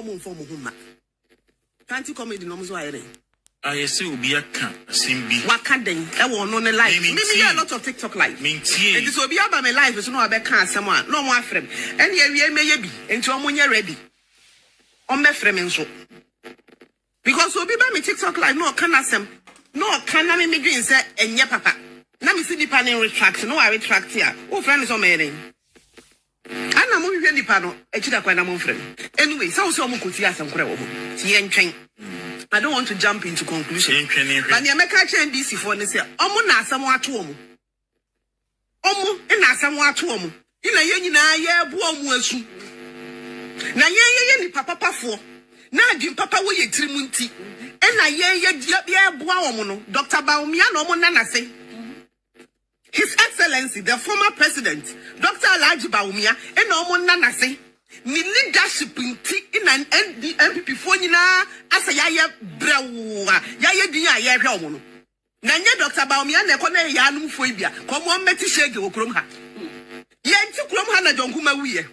mom for Mahama. Can't you comedy no so I say will a can simbi. What can they? I want on the live. Maybe a lot of TikTok live. It is will be about my life. It's no about someone. No more friend. And here we may be into a money ready. On my friend so. Because we'll be by me TikTok live. No can ask them. No can I make you say and ya papa. Now me see the panel retract. No, I retract here. Oh, friend is on my name. And I'm moving the panel. A chita quite a friend. Anyway, so I'm going to see us some crowd. I don't want to jump into conclusion. But the American DC for this year, Omo someone to Omo. Omo, and someone to Omo. In a year, yeah, Buamuasu. Na ye papa for. Na Jim Papa we trimunti. And a year, Buamono, Dr. Baumia, no more nana say. His Excellency, the former president, Dr. Alaji Baumia, and no more nana say. Ni leadership in an NPP for as a yaya brawa yaya dia ya hwe no na nye Dr. Baumia na ko na ya no fo bia ko mo meti shege wo krom ha ye nti krom ha na jonkuma wiye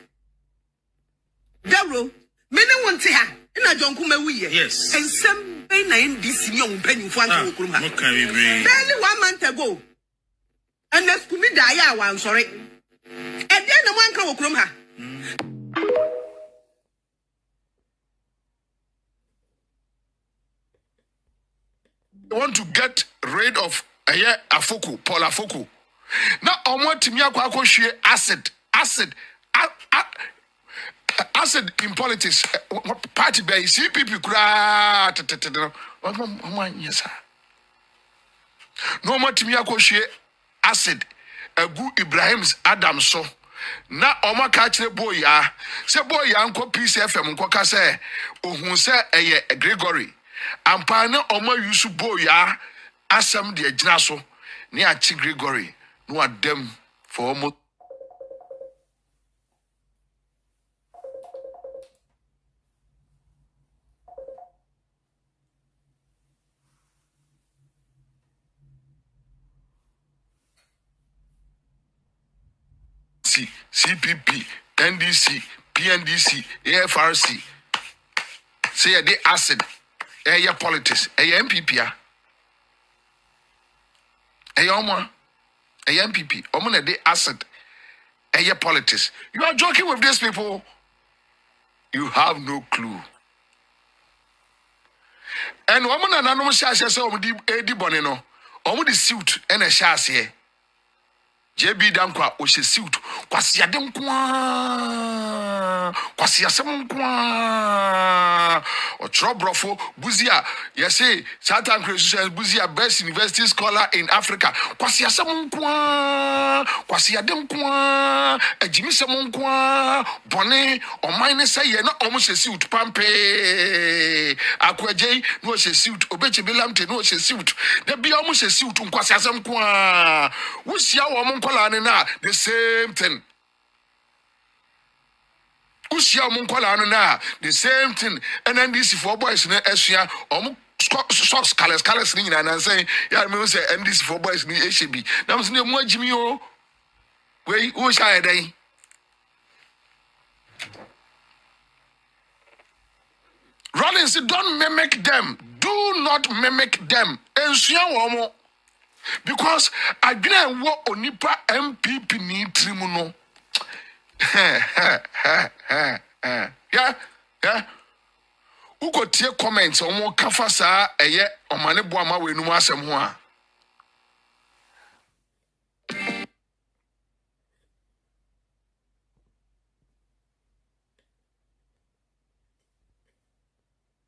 dawro me ne wonte ha na jonkuma wiye yes ensem be na NDC ni on panimfo anta wo krom ha barely 1 month ago and the skumi da ya wan sorry e dey na mo anka wo krom ha. Want to get rid of Afoku, Paul Afoku. Now, I want to share acid in politics. Party by CPP cry. No more to share acid. Gu Ibrahim's Adam so. Na oma catch the boy ya. Se boy ya unko PCFM unko kase. Ohun se Gregory. Ampane omo yusu boya asem de agina so ne achi Gregory no adem for almost CPP, NDC, PNDC, AFRC. Say they acid. Politics, MPP, MPP, Omuna de asset, politics. You are joking with these people. You have no clue. And woman and animal shares Edi Bonino, the suit and a chassis. JB Dankwa, which is suit, Quasia Demqua, Quasia Samqua, or Trobrofo, Buzia, yes, Satan Christian Buzia, best university scholar in Africa, Quasia Samqua, Quasia Demqua, a Jimmy Samonqua, Bonnet, or minus say, not almost a suit, Pampe, Aqua J, no, she suit, Obeche Bilamte, no, she suit, there be almost a suit, Quasia Samqua, who's your woman. The same thing. Usia Munkola na the same thing. And then this for boys in Asia or socks colors ring and say, yeah, I say, and this for boys in the HB. Now, was no more Jimmy O. Wait, who's I day? Rollins, don't mimic them. Do not mimic them. And so because I didn't walk on Nipa MPP ni trimuno. Yeah. Who got tear comments on more kafasa a ye or maneboama we no asem hoa.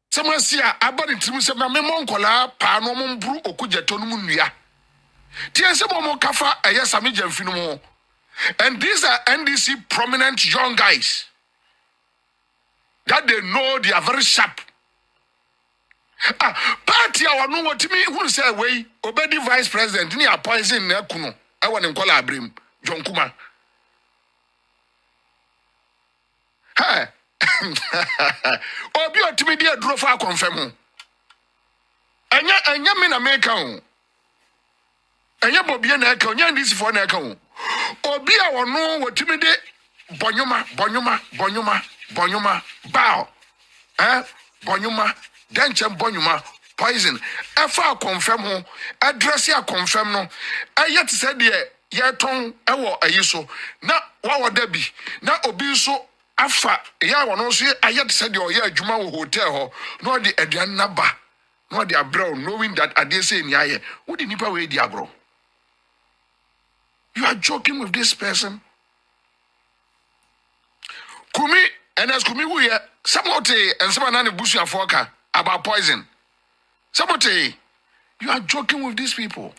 Someone see about it to say, Mamma Moncola, Panomon Bru, Okujatonumunia. Tiense kafa ayesami jamfinu. And these are NDC prominent young guys that they know they are very sharp. Party our no what me who say way obedi vice president ni appointing na kuno. I want him call Abrim John Kuma. Hey. Obi otimi dia duro fa confirm. Enya me na make am. Enya bobia na aka onya ndisi fo na aka o obi a wono wotimi de bonyoma bow bonyuma denchem bonyuma poison efa confirm ho address ya confirm no yet said ye ton ewo ayiso na wa da bi na obi so afa ya wono so ayet said o ye adwuma wo hotel ho no the aduan na ba no the abroad knowing that ade say ni aye wo di nipa we di agro. You are joking with this person. Kumi and as Kumi we Samote and Samanani Bushi and Foka about poison. Samote, you are joking with these people.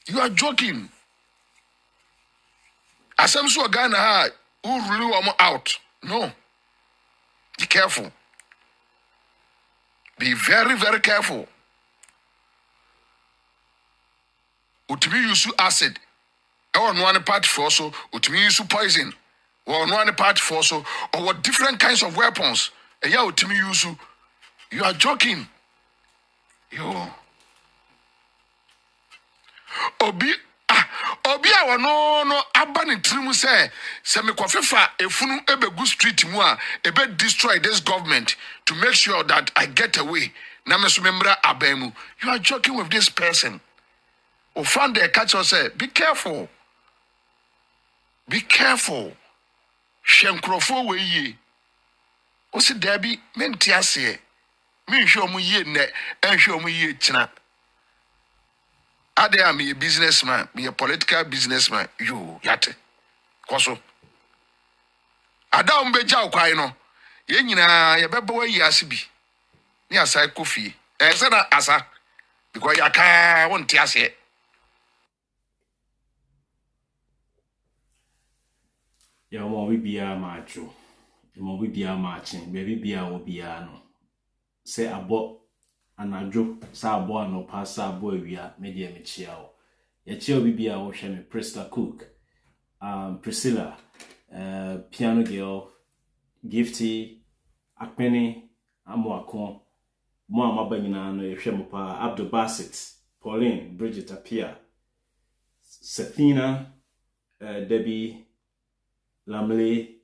You are joking. As I'm so Ghana who rule out. No. Be careful. Be very, very careful. Utimi use acid. Or one part for so, utimi use poison. Or one part for so, or what different kinds of weapons. And yeah, utimi use. You are joking. You. Obi awa no abani trimu se me kwafefa efunu ebegu street mu a ebe destroy this government to make sure that I get away. Na me so membra abemu. You are joking with this person. O found the catch us say, be careful. Be careful. Shenkrofo we ye. O se Debbie, menti ase. Me show mu ye ne, and show mu ye china. Ade am a businessman, me a political businessman. You yate. Koso. Ada umbeja ukwai no. Ye nyina ye bebo we yi ase bi. Ni asa kofi. Se na asa. Because yaka won't ase. Ya mo bibia macho. Mo bibia machin, be bibia obia no. Se abo anadwo sa abo anopa sa abo awia me de me chia o. Ya chia bibia wo hwe me Presta Cook. Priscilla, piano girl, Gifty, Akpeni, Amoakon, mo amaba nyina no ye hwe mo pa Abdul Basit, Pauline, Bridget Apia, Safina, Debbie Lamle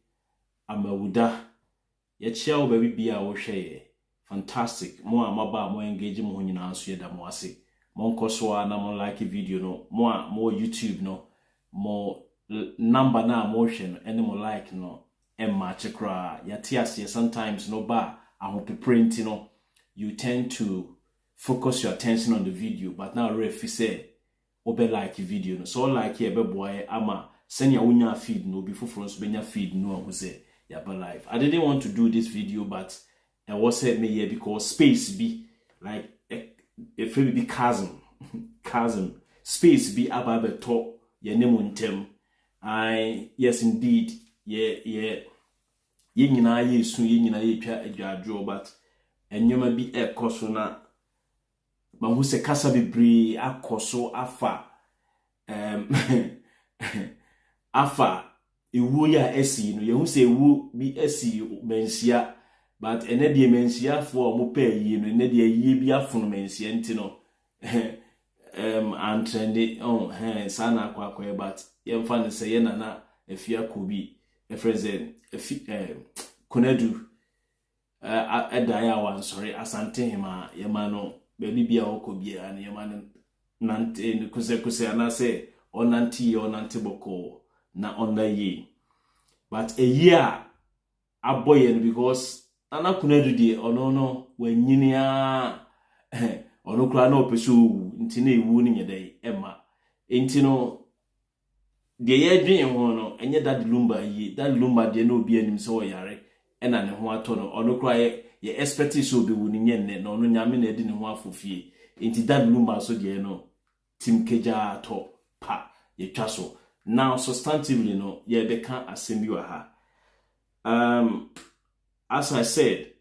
Amawuda yechia wo baby bia wo hwe fantastic mo amaba mo engage mo nyina so yeda mo ase mo nkoso na mo like video no mo YouTube no mo number na mo hwe no ene mo like no emma chekra yati ase sometimes no ba print no you tend to focus your attention on the video but now refi say obe like video no so like e be boy ama send your unya feed no before France benya feed no who say yaba live. I didn't want to do this video but I was said me here because space be like if it be chasm space be about top ye name untem. I yes indeed ye nyina ye su ye nyina ye twa adwadwo but enyoma bi ekoso na ma hu se kasa bebre akoso afa afa ewu ya esi no yehu se ewu bi esi mensia but ene de mensia fo mo pa yi no ene de yi bi afono mensia ntino and trend sana akwa but yemfa ne se ye nana afia kobi e friend kunadu edai awan sorry asante hima yema no baby bia okobi an yema nante kuse anase onante boko na onda ye but a year aboyen because ana kunadu de ono no wanyinia ono kura na opeso nti na ewu ni nyedai ema enti no de ye dwen ho no enye dad lumba de na obi anim se wo yare ena ne ho ato no ono kura ye expect so be wu ni nyenne no ono nyame na edi ne ho afofie enti dad lumba so de no tim keja to pa ye twaso now substantively no ye beka assembly wa ha as I said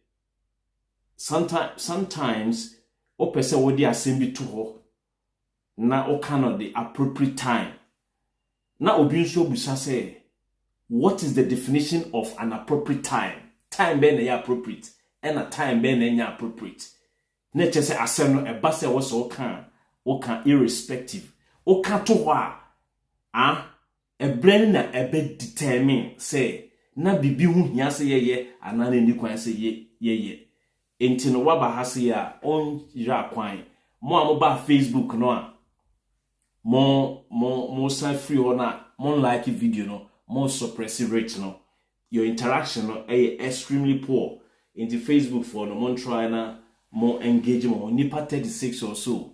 sometimes o pese wo di assembly to ho na o cannot the appropriate time na obi nso busa say what is the definition of an appropriate time be na appropriate and a time be na appropriate na che say asem no e ba say wo so o can irrespective o can to ho a brain na ebe determine say na bibi hu hia se ye anana ni kwan se ye enti no waba ha se ya on yira kwan mo a mo ba Facebook no a mo sign free or na mo like video no mo suppress rate no your interaction no extremely poor into Facebook for no mo try na more engagement mo nipa 36 or so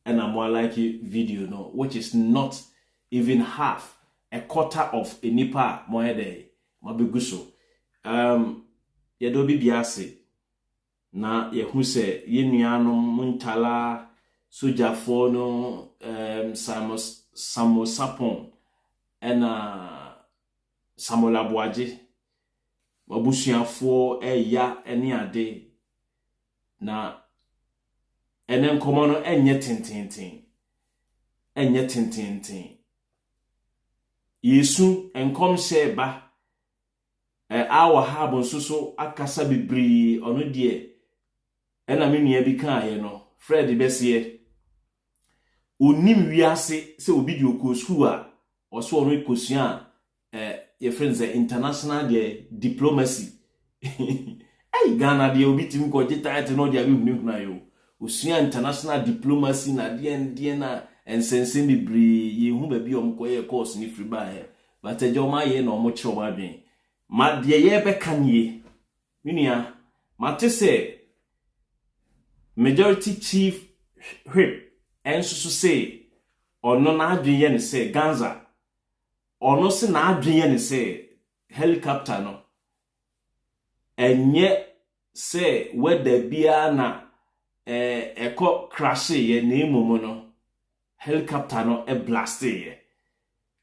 and a more like video no which is not even half a quarter of a nipa mo day mabeguso ye do biase na ye hu se ye nuanom muntala sojafo no Samo Sapon ena Samola Boaje mabusuafo ya ene ade na ene nkomo no enye tententen Yesu enkom hye ba awa habon so akasa bibri ono de ena menua bi kan ye no Fred Besie onim wiase se obi di okọ school a oso ono ekosua your friends international diplomacy ai Ghana de obi tim ko gita no de abi hunu na yo osua international diplomacy na de na ensense bibri ye hu ba bi omko ye course ni free ba he but ejoma ye na omo kire oba ben ma de ye be kanye minia mate se majority chief whip ensusu say ono na adwenye ne say Ganza ono se na adwenye ne say helicopter no enye say whether bia na eko crash ye na emumu no helicopter no blast ye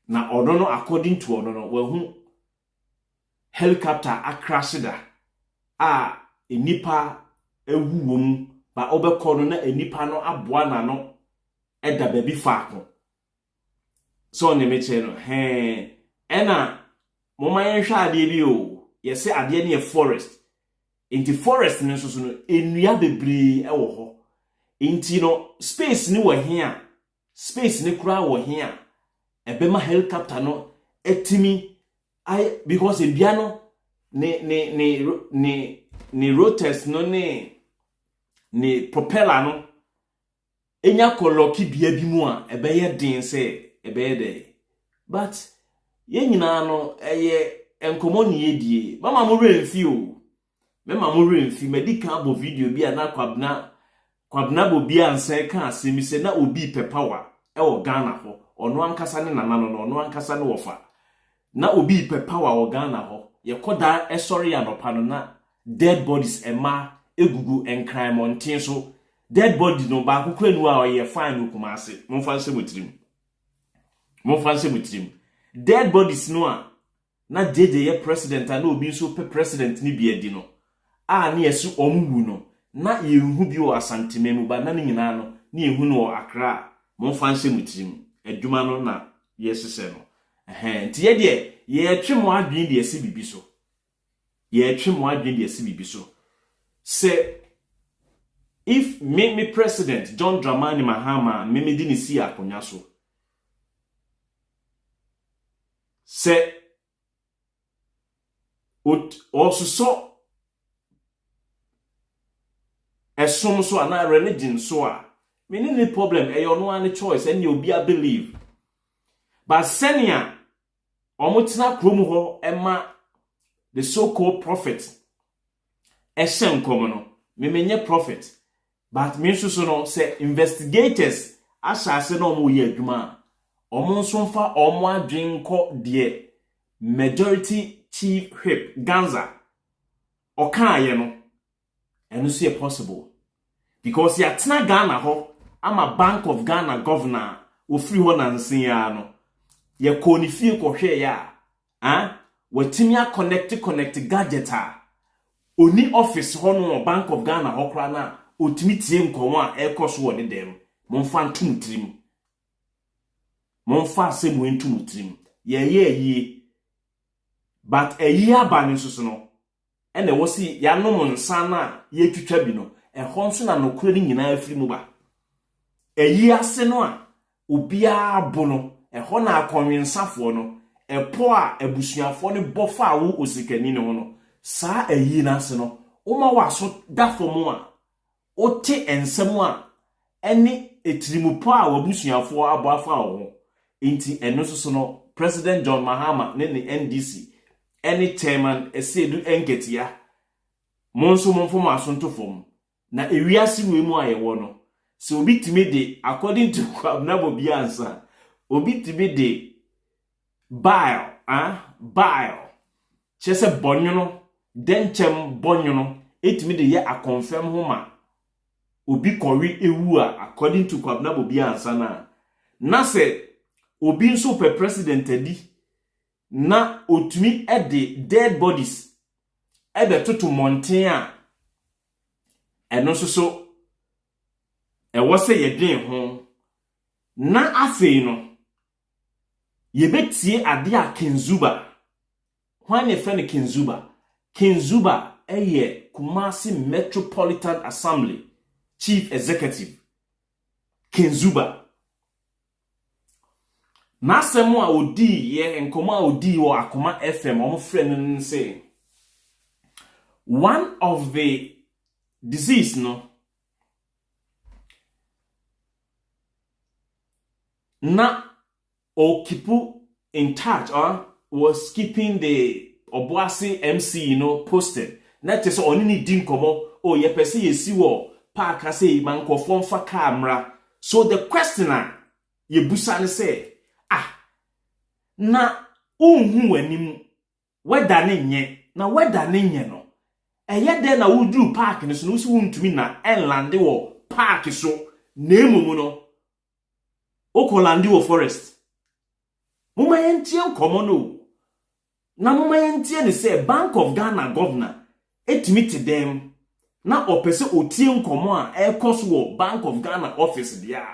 na ono no according to ono no wehu helicopter a crash da a enipa ewuwom ba obekọ no na enipa no aboa na no eda baby faako so ne meche no ena moma yenhwa ade bi o yese ade ne forest inti forest ne so no enua bebre ewo ho inti no space ni wo hia space ni kura wo hia ebema helicopter no etimi because ebia no ne rotors no ne propeller no enya koloki bia bi mu a ebeye den se ebeye de but ye nyina no enkomo ne yedie mama mo remfi o mama mo remfi medical bo video bi na kwabna bo bi anse ka asemi se na obi pepawa wo Ghana ho ono ankasa ne nana no ono ankasa ne wofa na obi pepawa wo Ghana ho ye koda esori anopa no na dead bodies ema egugu enkran montin so dead body no ba kokura nu a ye fine no kuma ase momfa nse mutirim dead bodies no a na jeje ye president na obi so pe president ni bi edi no a na yesu omwu no na yehu bi o asantememu ba na nyina no na yehu no Accra momfa nse mutirim adwuma no na yesese no nti ye de ye twemo adwen de ese bibi so say if me president John Dramani Mahama me didn't see akonya so say also so esom so ana religion so a me ni problem e yo no any choice and you be a believe but senia omotina krom ho ema the so-called prophet esem komono me menye prophet but me so no say investigators asase no mo ye adwuma omo nso mfa omo adwen ko de majority chief whip Ganza okaye no eno so possible because ya tena Ghana ho ama Bank of Ghana governor ofri ho nansen ya no ye konifie ko hwe ya watimi a connect gadget oni office ho no Bank of Ghana ho kra na otimi tie nkomo a ekoso wo ne dem momfa ntumtrim momfa asemu ntumtrim ye but eyi aba ne so no ene wo si ya nom nsa na ye twitwa bi no ho nso na nokura ni nyina afiri mu ba eyi ase no a obia abo no ho na akonwensafo no epo a ebusuafo ne bofa a wo osikani ne ho no saa ayi na se no oma wa so da fomu a ote ensem a ene etirimupo a wabusuafo aboafa ho enti eno so no President John Mahama ne NDC any chairman esedu engetia monso monfo asonto fom na ewiase we mu ayewo no so obi timi de according to Kwabnabo Biansa obi timi de bile chese bonyono denchem bonyono etimi de ye a confirm homa obi kori ewu a according to Kwabnabo Biansa na se obi nso per president edi na otumi ede dead bodies ebe toto mountain a eno so ewo se yedwen ho na afei no yebetie ade a Kinzuba hwan ne friend Kinzuba eye Kumasi Metropolitan Assembly Chief Executive Kinzuba na semo a odi ye enkomo a odi wo Akoma FM omo friend say one of the disease no na Okipu in touch or was keeping the Obuasi MC posted na te so oni ni di nkomo o ye pese ye si wo park ase man kofon fa camera so the questioner ye busa ne say na unhu wanim weda ne nye na weda ne nye no eye de na wudu park ne so no si wuntumi na enlande wo park so na emumu no okolande wo forest muma yentie nkomo no na muma yentie ne say Bank of Ghana governor etimi te dem na opese otie nkomo a ekoso wo Bank of Ghana office dia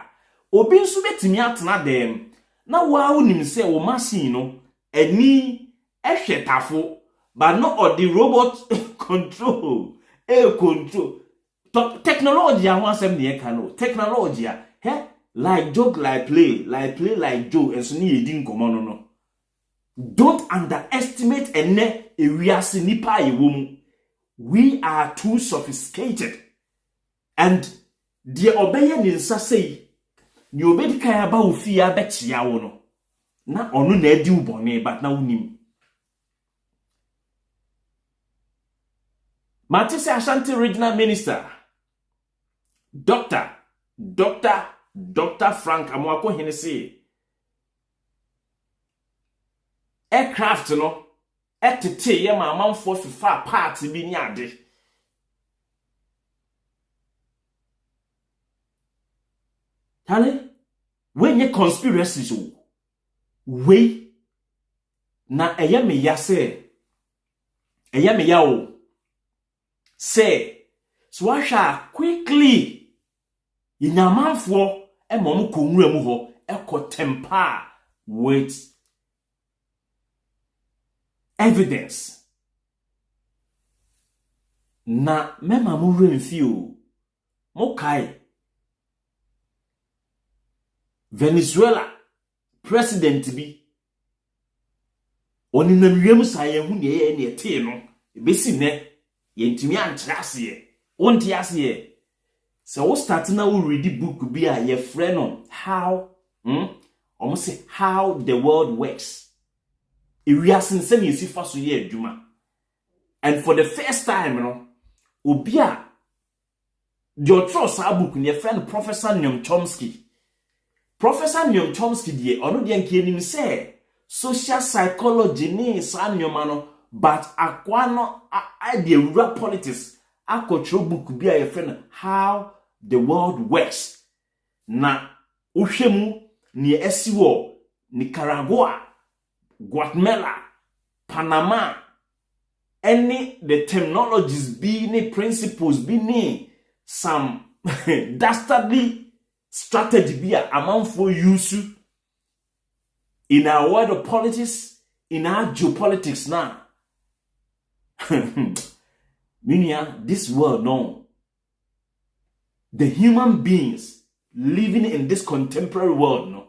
obi nso betimi atena dem na wa unim say wo machine no eni ehwetafo but not or the robot control control technology a wan sem ne ka no technology like joke like play like joke and so ni edi nkomo no don't underestimate ene ewiase nipa yewo mu we are too sophisticated and the obeye ni nsa sei ni obedi kan aba ofia betia wo no na onu na edi ubone but na unim Matisse Ashanti Regional Minister Dr. Frank Amwako Hennessy aircraft no etete ye ma amanfo fifa part bi ni ade hale when ye conspiracy so we na eye me ya se eye me ya o say swasha quickly inyamanfo emom konwura mu ho ekotempa with evidence na mema mu renfio mokai Venezuela president bi oni na wiem sa ye hu ne ne te no besi ne yentimi antrase ye onti ase ye so we start na we read book bi a ye frɛ no how almost say how the world works ewiasen se ne sifa so ye adwuma and for the first time no obi a the author sa book ne friend Professor Noam Chomsky die ono de anke nim say social psychology ni sa nyoma no but akwa no the real politics akotro book bi a ye friend how the world works na ohwemu ni esiwo Nicaragua Guatemala Panama any the terminologies be ni principles be ni some dastardly strategy be a amanfo use in our world of politics, in our geopolitics now. Meaning, this world, no. The human beings living in this contemporary world, no,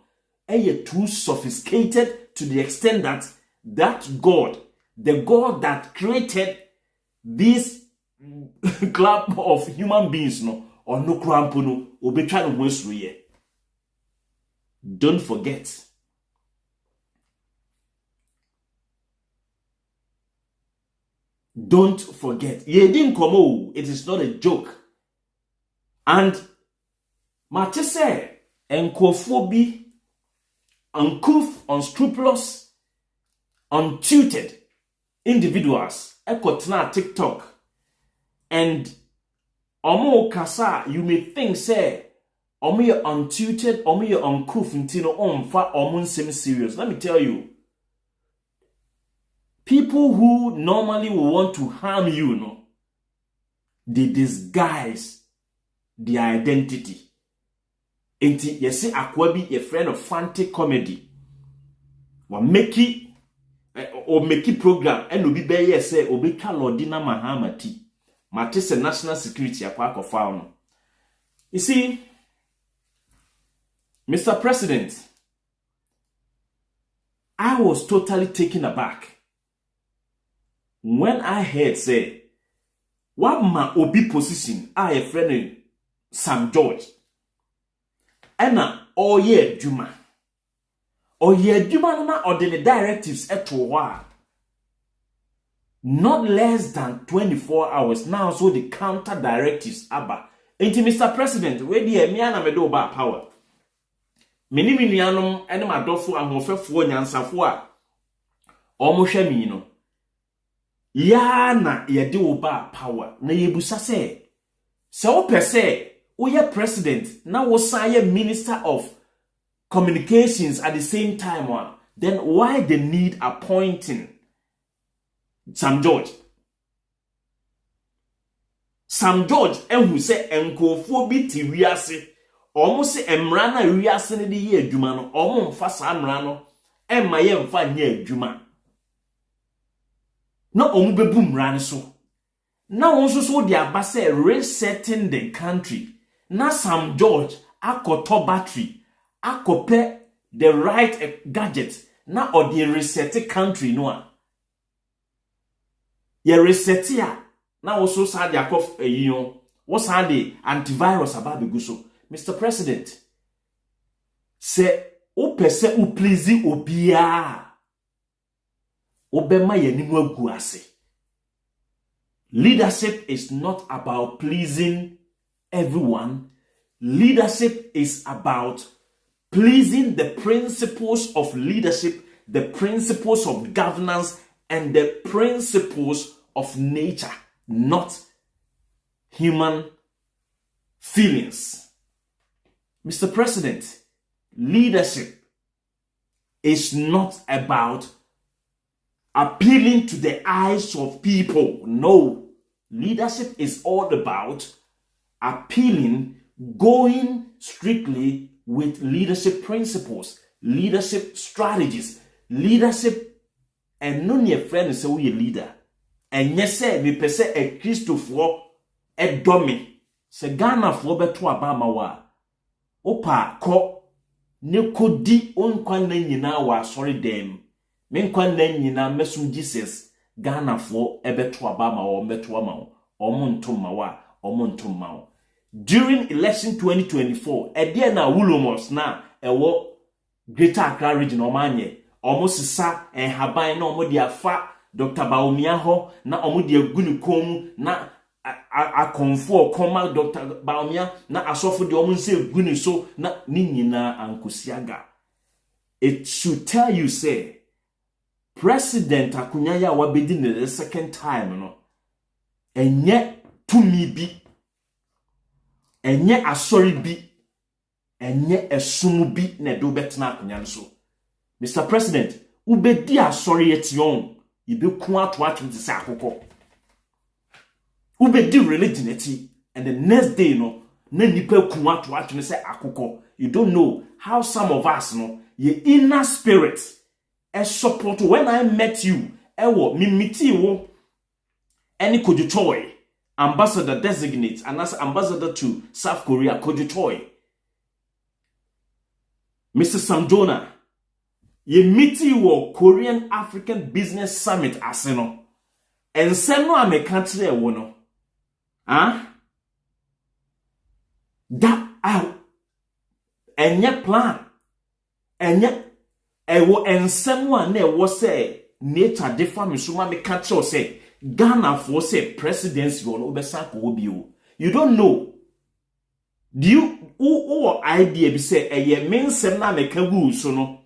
are too sophisticated to the extent that God, the God that created this club of human beings, no, or no crampo, no, will be trying to waste ye. Don't forget. Don't forget. Ye didn't come. It is not a joke. And Mate say, enkophobia, uncouth, unscrupulous, untutored individuals, ekotna TikTok, and omo kasa, you may think say, omo ye untutored, omo ye uncouth, ntino omfa omo nsem serious. Let me tell you, people who normally will want to harm you, no, they disguise their identity. Enti yesi akwabi a friend of fancy comedy. Wa make or make program and obi be ye say obi ka Lordina Mahama ti. Matese national security akwa akofa no. You see, Mr. President, I was totally taken aback when I heard say what ma obi position I a friend Sam George ena oye adwuma na or the directives eto not less than 24 hours now, so the counter directives aba enti Mr. President we di emi ana me do ba power meni nuanom ene madofo ahofefo nyansafo a omo hwe mi no ya na ye de wo ba power na yebusa se wo pese Oye president, now was a minister of communications at the same time. Then why the need appointing Sam George? Sam George, who say enkophobia ti wiase, almost say emrana wiase ne de ye adwuma no, omo mfa sa amra no, emma ye mfa nye adwuma. Na omo bebu mra ne so. Na wonso so de abase resetting the country. Na Sam George akoto battery akope the right gadget na or the reset country no a ye reset ya na also sa de akof eyion wo sa de antivirus ababe guso. Mr. President, se o pese o please obia obema ye nimu agu ase. Leadership is not about pleasing everyone. Leadership is about pleasing the principles of leadership, the principles of governance, and the principles of nature, not human feelings. Mr. President, leadership is not about appealing to the eyes of people. No. Leadership is all about appealing, going strictly with leadership principles, leadership strategies, leadership, and none your friend say we a leader. And yes, say me pese a Christopher a domi. Se Ghana for beto abama wa. Opa ko ne kodi onkwan na nyina wa sorry dem. Me nkwan na nyina mesum Jesus. Ghana for ebeto abama or meto ama omontum. During election 2024, Ediana Wulomos na ewo Greater Accra region omanye almost sa and haban no mo dia fa Dr. Baumia ho na omo dia gunu kom na akonfo koma Dr. Baumia na asofo de omo nse gunu so na ni nyina ankosiaga. It should tell you say President Akunya ya wabedi the second time no enye tumi bi enye asori bi enye esumu bi na do betena Akunya nso. Mr. President, ubedi asori etion ibe ku ato ato se akoko ubedi religion eti and the next day no na nipa ku ato ato se akoko. You don't know how some of us no ye inner spirit e support. When I met you ewo mimiti wo any Kojutoy ambassador designate and as ambassador to South Korea Kojutoy, Mr. Samjona, ye meeting wo Korean African Business Summit aseno. Ensem no ameka kire wo no. That out. Enye plan. Enye ewo ensem one na ewo say nature defa me so ma meka kire say Ghana for say presidency on obesa ko obi o. You don't know. Do you who idea be say eye mensem na meka gu so no.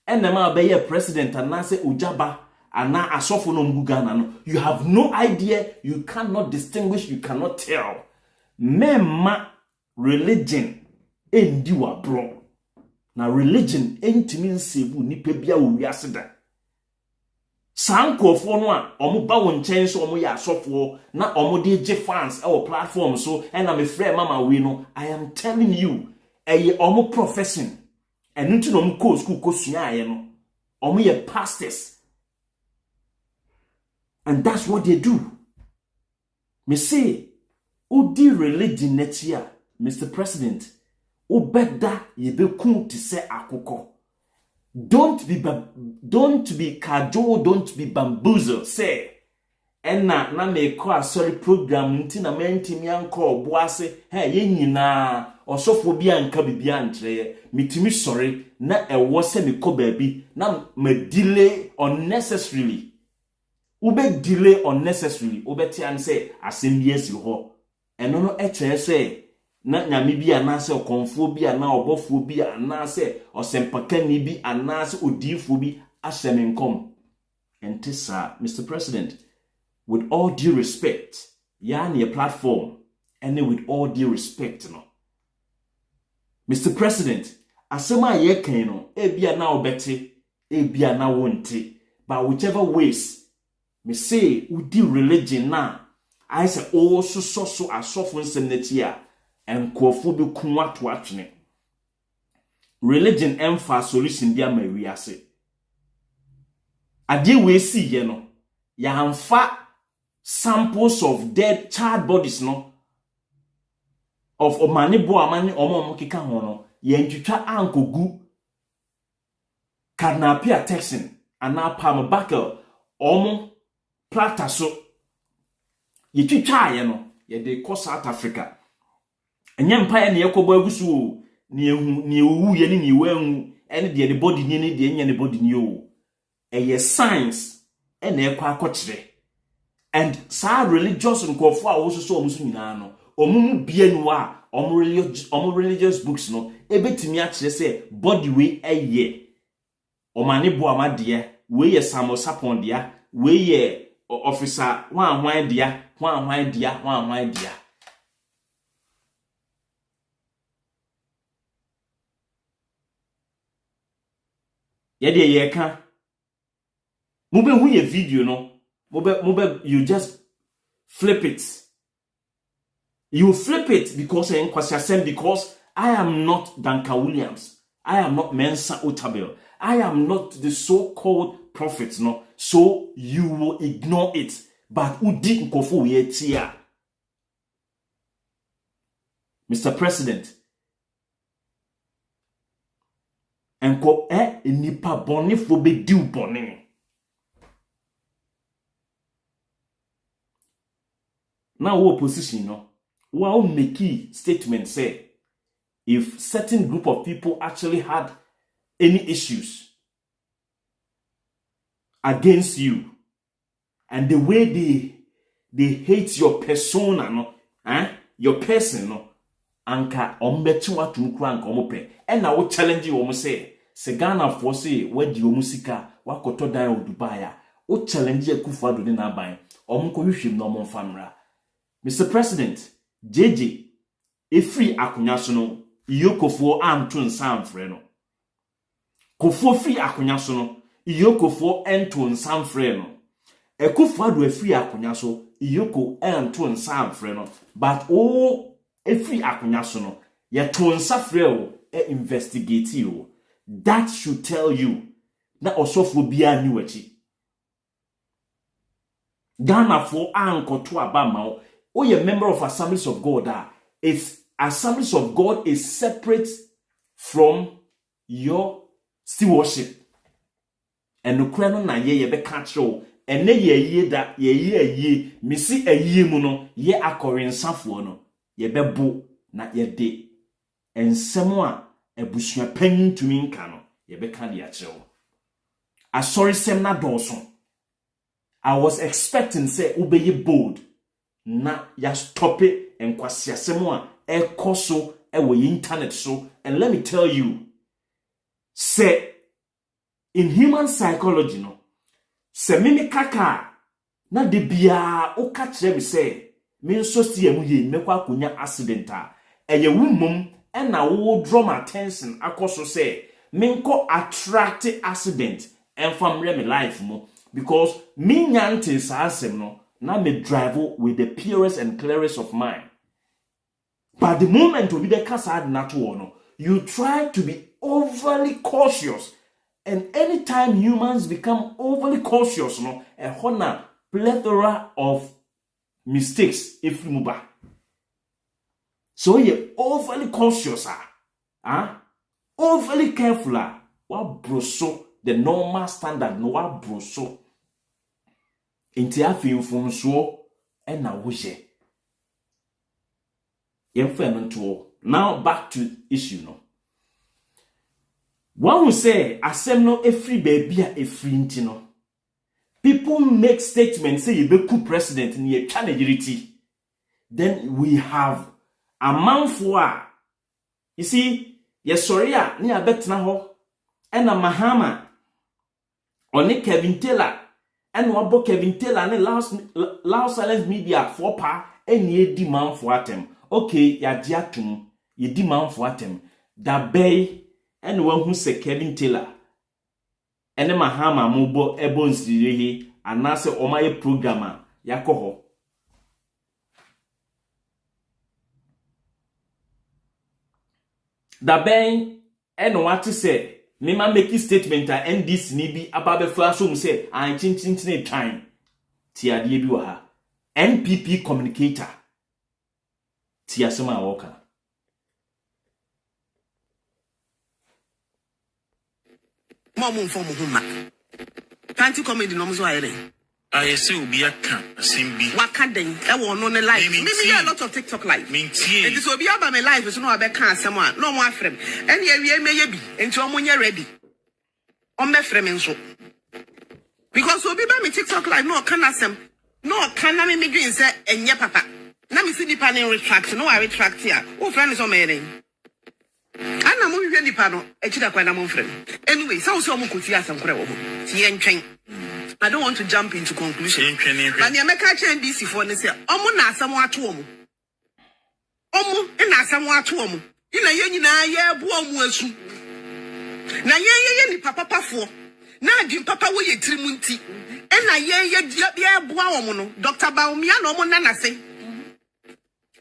Enema be ye president and na say ujaba ana asofo no mgu Ghana no. You have no idea, you cannot distinguish, you cannot tell. Mema religion endi wa bro. Na religion entimi nsevu nipa bia wo wiase da. Sankofo no a omo ba won chen so omo ya asofo na omo de je fans e platform so and na me frɛ mama we no. I am telling you eye omo profession enu ti no omo ko school ko sua aye no omo ye pastors, and that's what they do. Me say odi religion netia Mr. President obeda ye be kun ti se akoko. Don't be cajoled, don't be bamboozled. Say, and na me call sorry program nti na menti mi anko boase hey ye nyina osofo bia nka bibia ntre mitimi sorry na ewo se me ko baabi na me delay unnecessarily. Ube delay unnecessarily. Ube ti an say asem yes ho. Eno no eche say na nyame bi anase okonfo bi ana obofo bi anase osempakani bi anase odifo bi asemenkom. Entisa Mr. President, with all due respect, yani a platform, and with all due respect, no. Mr. President, asema ye ken no, ebia na obete, ebia na wonte, but whichever ways, me say udi religion na, I say also so asofo nsem netia, and kofu bi kunwa to atwene. Religion emfa solution bia ma wiase. Ade we see ye no, ya hamfa samples of dead child bodies no of omani bo amani omo kika ho no ye ntwitwa ankogu Carnapia Texan ana Palm Buckle omo plata so ye twitwa ye no ye de ko South Africa enye mpa ne yekobo agusu ne ehu ne owu ye ne ewu ene de body ne de enye ne body ne o eye science ene ekwa akokire. And sa religious nkofo a wo so omusu nyina no omumu bianu a omu religious books no ebetimi a kire say body we eye omane bo amade we ye samosapon dia we ye officer hwan dia ye de ye ka mube hu ye video no mube you just flip it. You flip it because I am not Duncan Williams. I am not Mensa Otabil. I am not the so-called prophets, no. So you will ignore it. But who did Nkofu yetia? Mr. President. Enko nipa boni fobe diu boni. Now what position, no? Well, make key statement say if certain group of people actually had any issues against you and the way they hate your persona, no, your person, no, anka ombetu watu mkura anka omope and na wo challenge you say Ghana for say where di omusika wakoto dan o Dubai wo challenge Akufo Addo na ban omko hwehwem no omfamra. Mr. President, JJ, free akunya so no, Iyokofo anto nsamfre no. Kofo free akunya so no, Iyokofo ento nsamfre no. Akufo Addo free akunya so, Iyoko ento nsamfre no. But free akunya so no, ye to nsafre o investigate you. That should tell you na osofo bia ni wachi. Ghana for ankoto abama. Oh, you're a member of Assemblies of God. It's Assemblies of God is separate from your stewardship. eno kura no na ye be ka kire ene ye da ye misi ayi mu no ye akorensafo no ye bebo na ye de ensem a ebusua panyin tumi nka no ye be ka de a kire asori sem na doso. I was expecting say ubeye bold na ya stop it and kwasiasem a ekoso ewe internet so. And let me tell you, say in human psychology no, se mimi kaka na de bia o ka kire me say me nso si emu ye mekwa akonya accident a eye wumum e na wo draw my attention akoso say me nko attract accident and from me life mo. Because me nyante asem no na me drive with the purest and clearest of mind. But the moment we the kasa na to no, you try to be overly cautious. And anytime humans become overly cautious, no, a hona plethora of mistakes if you move back. So you're overly cautious, overly careful, what broso the normal standard no what broso. Inti afi mfumso na woje yemfa nto. Now back to issue no. One will say asem no every baby a every nti no. People make statements say you be president in ye chanegirity. Then we have a man for you see yes sorry a ni abetna ho na Mahama oni Kevin Taylor and wabo Kevin Taylor and loud silence media for pa and ye demand for atem. Okay, ya diatum, ye demand for atem. Da bay and one who say Kevin Taylor and the Mahama mubo ebons direhi and nase omaye programmer yakoho. Da bay and what to say. Mema make a statement a NDC ni bi ababe flash say an chin time. Ti ade bi wa ha. NPP communicator. Ti asema woka. Momo form huma. Can't you come in the normal way? I say obi aka asembi. Waka den e wo no ne life. Me a lot of TikTok life. Mintie. It is obi aba me life so no abeka asem a no mo afrem. Ene awie meye bi enti o mo nye ready. O me frem nso. Because obi ba me TikTok live no kan asem. No kan na me dwen say enye papa. Na me see nipa ne retract no I retract here. O friend is o me yen. Ana mo hwe nipa no e chida kwa na mo frem. Anyway, so mo koti asem kore wo ho. Ti entwen. I don't want to jump into conclusion. But the American NDC for this year, na asamo ato omo. Na asamo ato omo. Ina ye nyina ye bo omo asu. Na ye ni papa fo. Na adwin papa wo ye tirimunti. Na ye bo omo no. Dr. Baumia no omo na nase.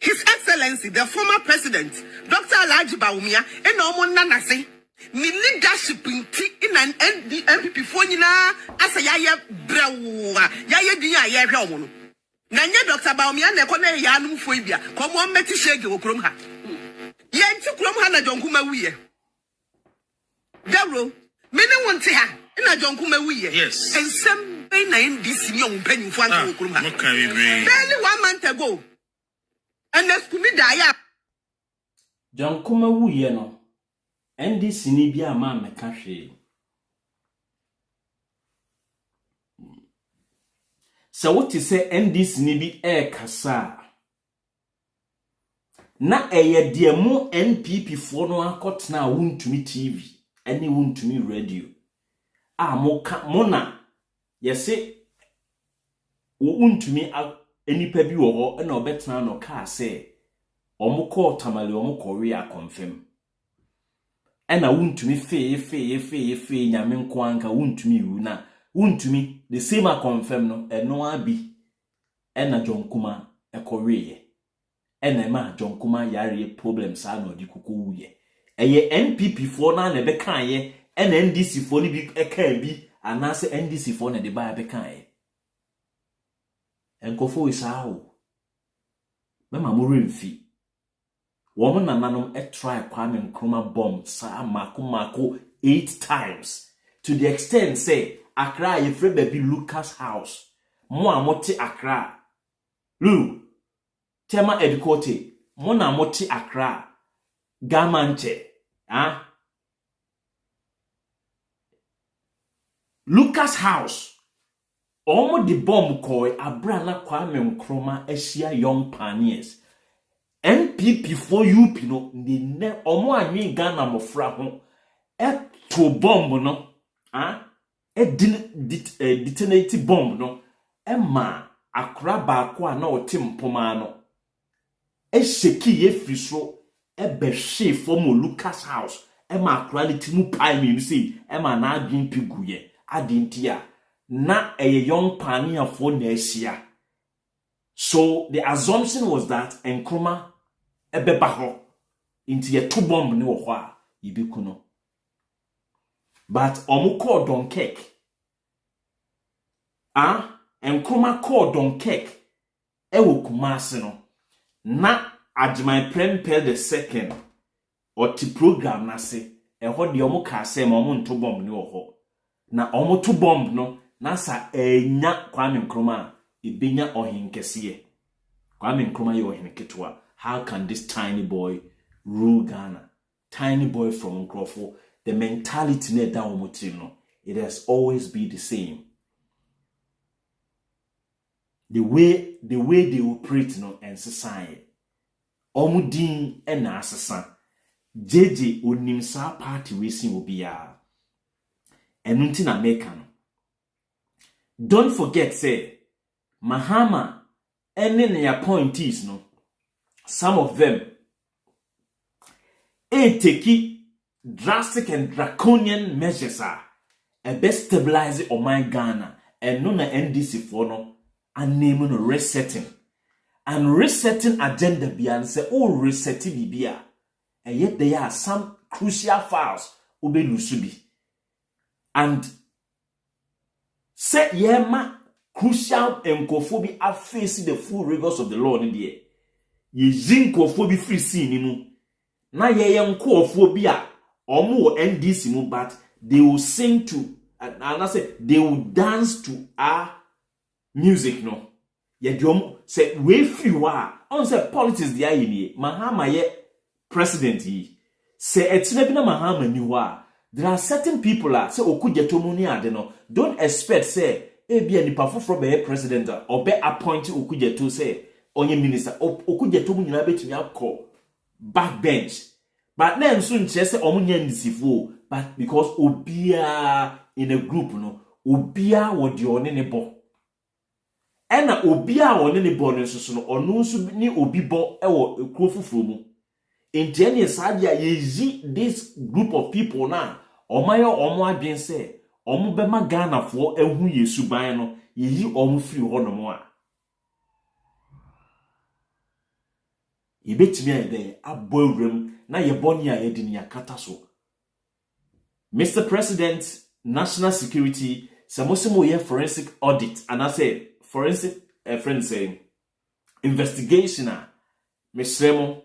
His Excellency, the former president, Dr. Alhaji Baumia, na omo na nase. Ni leadership in an NPP for nyina asa ya brewa ya din ya hwe omo no na nye Dr. Baumia na ekọ na ya anum fo ibia ko mo meti shege wo krom ha ye nti krom ha na jonkuma wiye dawro me ne wonte ha na jonkuma wiye yes ensem be na NDC ni on panyimfo anka wo krom ha barely 1 month ago and let's me da ya jonkuma wiye no NDC ni bi ama meka hwe. So what is say NDC ni bi kasa. Na eye de mu NPP fo no akotena wuntumi TV, ene wuntumi radio. Mo na yese wuntumi enipa bi wo ho na obetena no ka say omukọ tamale omukọ we a confirm. Ena wuntumi fe nyame nko anka wuntumi wu na wuntumi the same a confirm no eno abi ena jonkuma ekoweye ena ma jonkuma yare problems a no di kuku wuye eye NPP fo na be kan ye ena NDC fo ni bi eka bi anase NDC fo na de ba be kan ye enkofo isaho mema mo remfi woman nananom try Kwame Nkrumah bomb sa mako 8 times to the extent say Accra ye free baby Lucas House. Mo amote Accra. Lu. Tema educote. Mo na mote Accra. Gamanche. Ah. Lucas House. Omo di bomb koi abrana Kwame Nkrumah Asia young pioneers. NPP for UP no ne omo anwi Ghana mofra ho to bomb no detonate bomb no ma Accra baako a na otim poma no sheki ye firi so behwe from Lucas House ma Accra litimu pai mi say ma na adwen piguye adintia na young pioneer for na Asia. So the assumption was that Nkrumah ebeba ho into ye two bomb ni wo ho a yibeku no. But omu call Dunkirk. Nkrumah call Dunkirk ewo Kumasi no. Na Ajimai Prempeh the second or ti program na se ho de omu ka se ma omu nto bomb ni wo ho. Na omu to bomb no na sa enya Kwame Nkrumah ibenya ohinkesiye. Kwame Nkrumah ye ohinketwa. How can this tiny boy rule Ghana? Tiny boy from Nkrofo. The mentality ne da no, it has always been the same. The way they operate no and society. Omudin and asasa. JJ onimsa party we sin obia. Enunti na meka no. Don't forget say Mahama any ne appointees no. Some of them take drastic and draconian measures are best stabilize Oman Ghana and no na NDC for no and name no resetting and resetting agenda beyond say all resetting bibia and yet there are some crucial files obe lusubi and say yema crucial enkofobi are facing the full rigors of the law in the ye zinkofobi free scene mu na ye enkofobi Omo NDC mu, but they will sing to and I say they will dance to our music no. Ye diom say we free wa on say politics the aye Mahama ye president yi. Say etine bi na Mahama ni wa. There are certain people say okujeto ni ade no. Don't expect say e bia nipa foforo be president or be appoint okujeto say onye minister okujeto mu nyina betumi akọ backbench. But then soon say omunya ndisifo but because obia in a group no obia wodi one ne bo ena obia one ne bo no so no onu nso ni obi bo ewo ekro fufuro mu enti ene sadia yezi this group of people na omayo omo adwen say omo be ma Ghana fo ehu Yesu ban no yeyi omo firi ho no mo a ibetimi ade aboawrem na yeboni a yedini yakata so. Mr. President, national security, samosimo ye forensic audit, and I say forensic friend saying investigation. Misremo,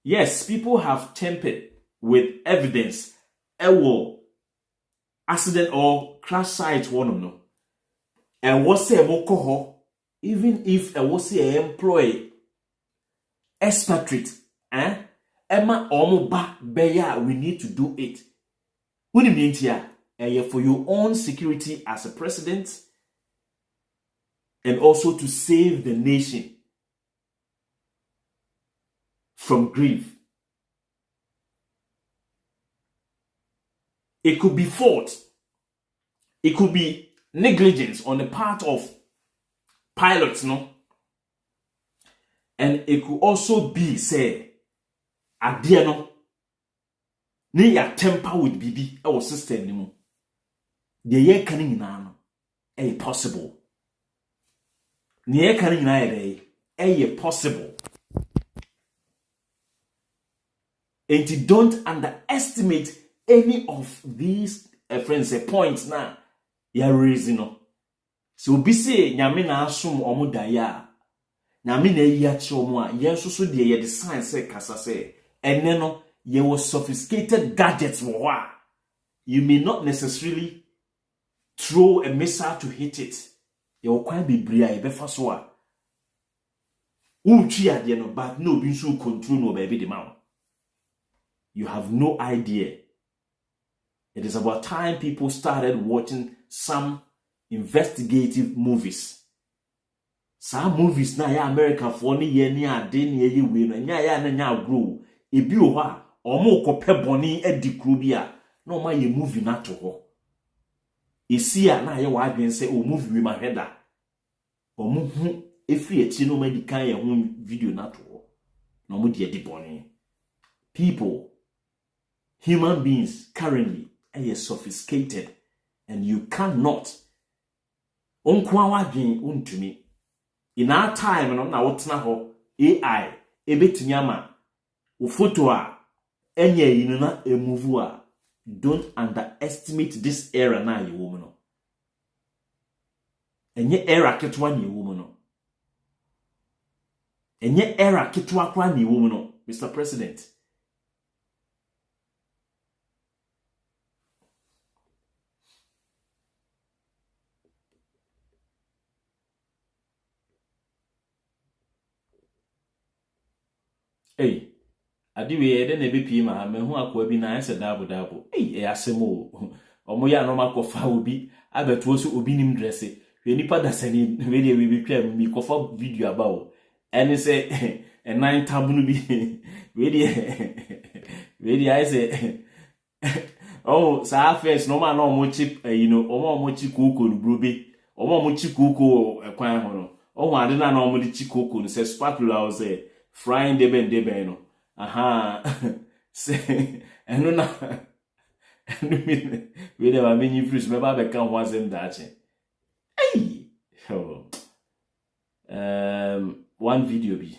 yes, people have tampered with evidence. Ewo accident or crash site one no. And what say mokoho, even if I was a employee expatriate, Emma Omoba Beya, we need to do it. What do you mean here? For your own security as a president and also to save the nation from grief. It could be fault. It could be negligence on the part of pilots, no? And it could also be, say, adeɛ no ne ya temper with bibi our system ni mu de ye kan nyina no possible ne ye kan nyina possible and you don't underestimate any of these friends points na ya raising no so be say nyame na asom omo daya nyame na yi a che omo a yenso so de ye design say kasa say ene no ye was sophisticated gadgets wo. You may not necessarily throw a missile to hit it. You can't be bria, be for so. But no, be so control no baby the man. You have no idea. It is about time people started watching some investigative movies. Some movies na ya America for ni ye ni ade ni ye we no nya ya na nya grow. Ebi o ha omo kope boni edi kru bia na o ma ye movie na to ho. Esi a na ye wa adwen se o movie we ma hweda. Omo hu efi echi no ma di kan ye hu video na to ho. Na omo de edi boni. People, human beings currently are sophisticated, and you cannot onkwa wadwen untumi. In our time, no na wotna ho AI ebetumi ama o photo a enye yinu na emuvu a. Don't underestimate this era na ye woman no. Enye era ketwa na ye woman no. Enye era ketwa kwa na ye woman no, Mr. President. Hey, adiwe ede na bepi ma me hu akwa bi na ese dabo. Hey, asemo. Omo ya no makofa obi abeto so obi nim dresse. We nipa da sani we dey we be twa mi kofa video about. Ene say e nine tabunu bi. We dey I say oh, sa first no man no mo chip omo chi koko no brobe. Omo chi koko kwan ho no. Oh, ade na no mo di chi koko no say spatula o say frying deben no. Aha. Say eno na eno mi we dey ba many fruits me ba be kan ho asem da che. Hey. Oh. One video bi.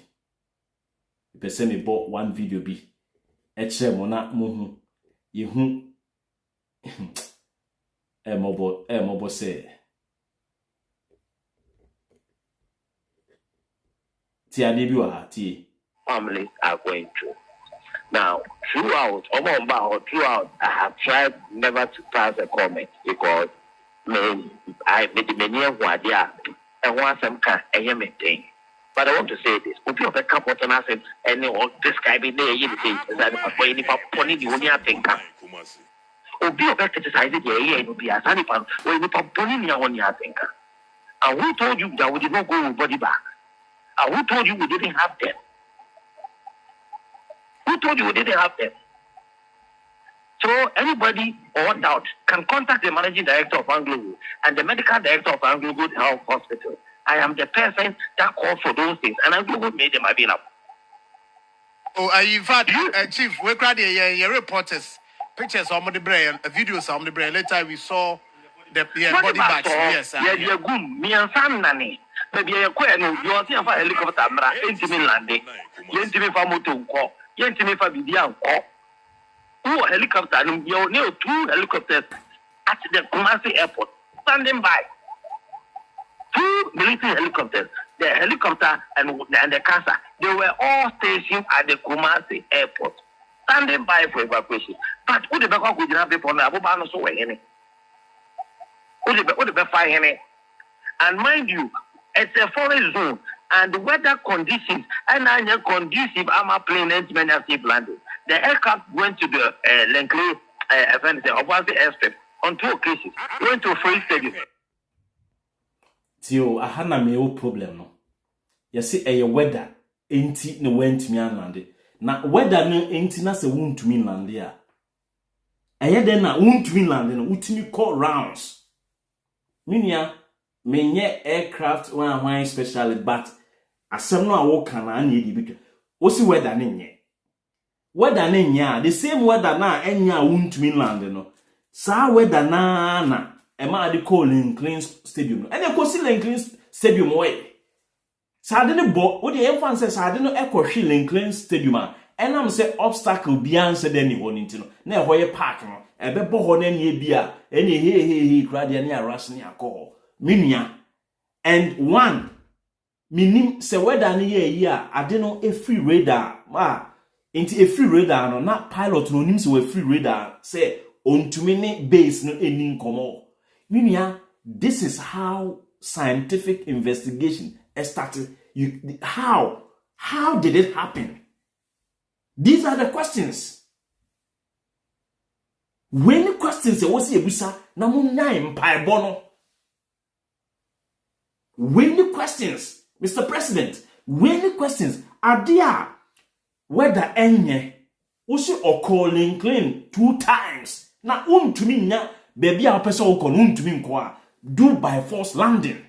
Person me bought one video bi. E chere mo na mo hu. Ye hu mobo say ti ade bi wa ha ti families are going through. Now, throughout, I have tried never to pass a comment because I made the many of what they are and want some kind of maintain. But I want to say this: if you have a couple of times and describing the is that for any pony the only thing. Obi of criticize the area will be as any pan or any pony on your thinker. And who told you that we did not go with body back? And who told you we didn't have them? Who told you we didn't have them? So anybody or doubt can contact the managing director of Anglo and the medical director of Anglo Good Health Hospital. I am the person that called for those things, and Anglo Good made them available. Oh, in fact, Chief, we cried your reporters, pictures on the brain, videos on the brain. Later we saw the body bags. Yes, yeah, you're good. Me and Sam Nani. Maybe you're quite no, you're seeing a helicopter, intimate landing, intimate for motor, intimate for video. Two helicopters, you're near two helicopters at the Kumasi airport, standing by. Two military helicopters, the helicopter and the CASA, they were all stationed at the Kumasi airport, standing by for evacuation. But who the back could have people on the Abubano so any? Who the back fire any? And mind you, it's a forest zone, and the weather conditions and under conducive armor plane and safe landing. The aircraft went to the Langley Obasi airstrip on 2 occasions, went to a free stadium. Tio, I had no problem no. You see, a weather ain't no went me and landed. Now, weather no ain't na se wound to me land there. Then na wound to me landing, ultimate call rounds. Minya, menye aircraft one specially, but asem no awo kana ani di bi. Osi weather nenye. Weather nenya, the same weather na enya wound to me landing no. Sa weather na Emma de call Lincoln Stadium. And you see Lincoln Stadium way. Sardine bo, what the infant says, I didn't echo she Lincoln Stadium. And I'm say obstacle beyond said anyone into no. Where park no. A bebo honen ye beer. Any he cried near rushing a call. Minia. And one. Minim se weather ye I didn't know a free radar. Into a free radar no, not pilot no names were free radar. Say on to many base no ending come. Minia, this is how scientific investigation started. How did it happen? These are the questions. When the questions say what's ebusa na munyaim pai bono. When the questions, Mr. President, when the questions are there, whether enye usi calling clean 2 times. Na untumi nya baby a person o kon untumi nko do by force landing.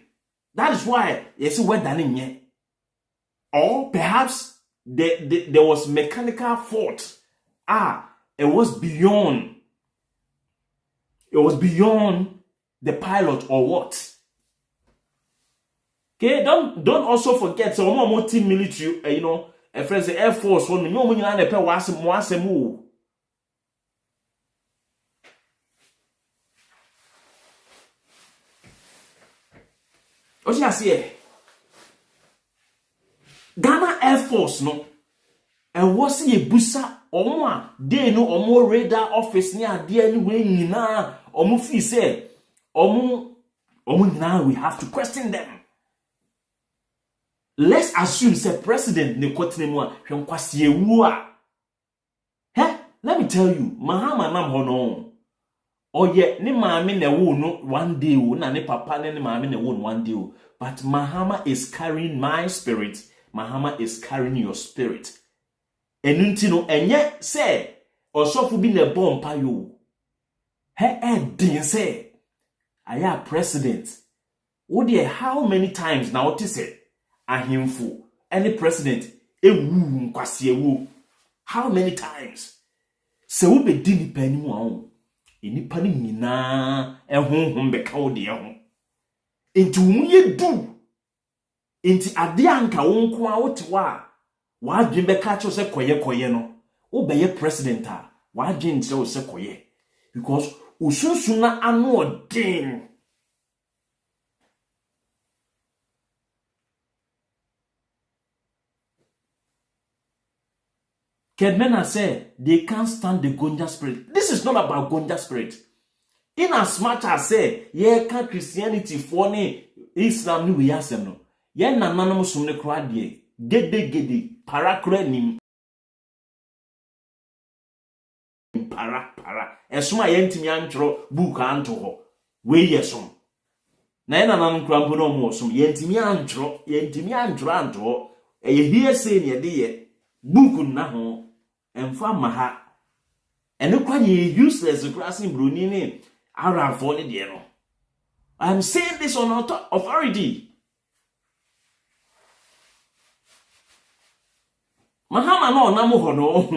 That is why yes whether nye. Or perhaps there was mechanical fault. It was beyond the pilot or what? Okay, don't also forget so more team military, a friend the Air Force one no money na pe wasem. What you say? Ghana Air Force no and what's a busa or they know or more radar office near dear anyway na or fee say or now we have to question them. Let's assume say president ne kwatene hwen kwase ewu a. Let me tell you, Mahama nam hono. Oye ne maame na wo no one day o na ne papa ne maame na wo no one day o. But Mahama is carrying my spirit. Mahama is carrying your spirit. Enunti no enye say osofu bi na bompa yo. Din say aya president. Wo dey how many times now what is it? Ahimfo any president ewu nkwase ewu. How many times? Se wo be di nipa ni mu awon. Enipa ni nyina ehonhom be ka wo de ehon. Enti wo ye du. Enti ade anka wo nko a wote wa adwen be ka cho se koye no. Wo be ye president a wa adwen ntre wo se koye. Because osunsun na anu odin. Kedmena said they can't stand the Gonja spirit. This is not about Gonja spirit. In as much as say, can Christianity for ne Islam ni we asem no. Ye nananom sum ne kra de. Gede parakra nim. Para. Esuma ye ntimi antro book anto ho. We yesom. Na ye nananom kra mpo no mo som. Ye ntimi antro anto. Ye hie say ne de ye book na ho. Emfa maha ene kwanye useless crossing bruni ni Arab for the no. I'm saying this on authority. Mahama no nam ho no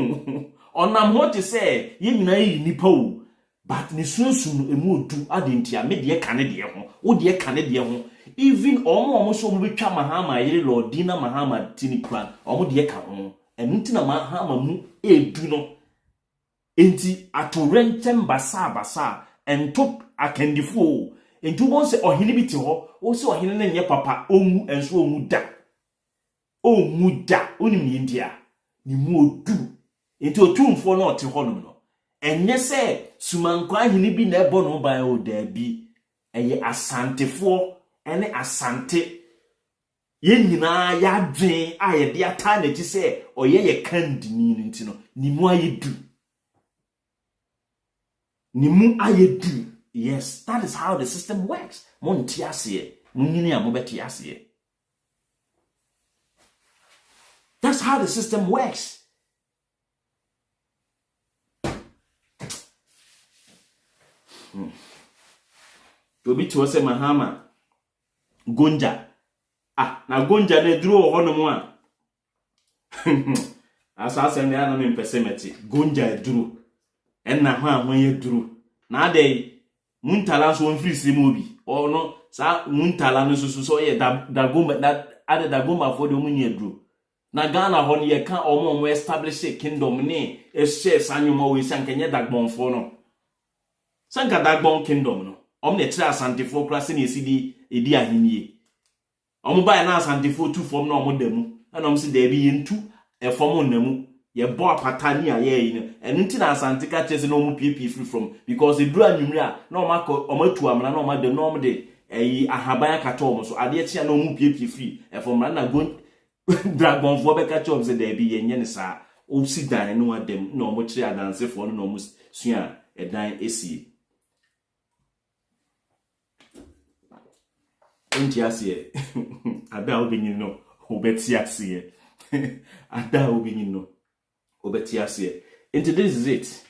onam ho te say ye nyina yi nipa o but ni sunsun emu odu adentia me de ka ne de ho wo de ka ne de ho even omo so mo betwa Mahama yire Lord Dina Mahama tini plan omo de ka ho enti na Mahama mu edu no enti atorentem basa entop akandifo enti won se ohene bi te ho wo se ohene na nye papa omu enso omu da onim ni ndia ni mu odu enti otumfo na ote ho no enye se sumankwa ahene bi na ebo no ban o da bi eye asantefo ene asante ye nyina ya dwen a ye de ata na ti se oye ye kandini nti no ni mu ayedu. Yes, that is how the system works. Monti ase munyini amobeti ase. That's how the system works. Obi to say Mahama Gonja na Gonja ne duro ho no mu a asase ne ana me pesemeti Gonja duro enna ho ahwan ye duro na ade muntala so mfiri simu obi no sa muntala no so ye dagoma that ade dagoma for the munye duro na Ghana ho ne ye ka omo establish a kingdom ne e share sanyoma we sankenye dagbon fo no sanka dagbon kingdom no ne tira asantefo klase ne edi ahenie omo ba na asantefo tu fom na omo damu na omo se da bi yentu e fom namu ye bo apatani a ye yin eno nti na asante ka chese no mu pp free from because e duru anwumre a na o mako o matu amra na o ma de no mo de ahaban akato o so ade chia na o mu pp free e from na go dragon fo be ka chom se da bi ye nye ne sa o si dan no adem na o mo kire adanse fo no mo sua edan esi Enti ase ada obinyi no obeti ase ada obinyi no obeti ase enti this is it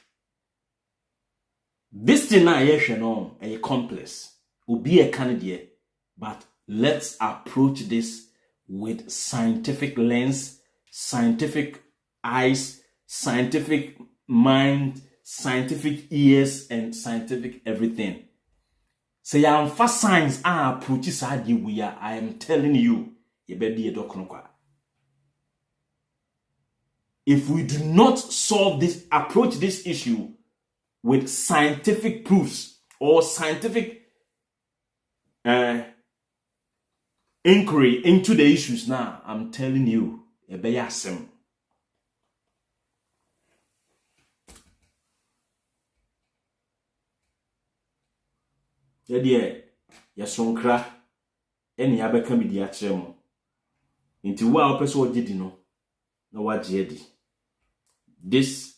this thing na ye hwe no e complex obi e kan de but let's approach this with scientific lens, scientific eyes, scientific mind, scientific ears and scientific everything. Say I'm for science approach side we are. I am telling you, if we do not solve this, approach this issue with scientific proofs or scientific inquiry into the issues now, I'm telling you, ebeyasem. Yedie yasonkra eni abeka mi di akere mo nti wo a opeso ogidi no na waje edi this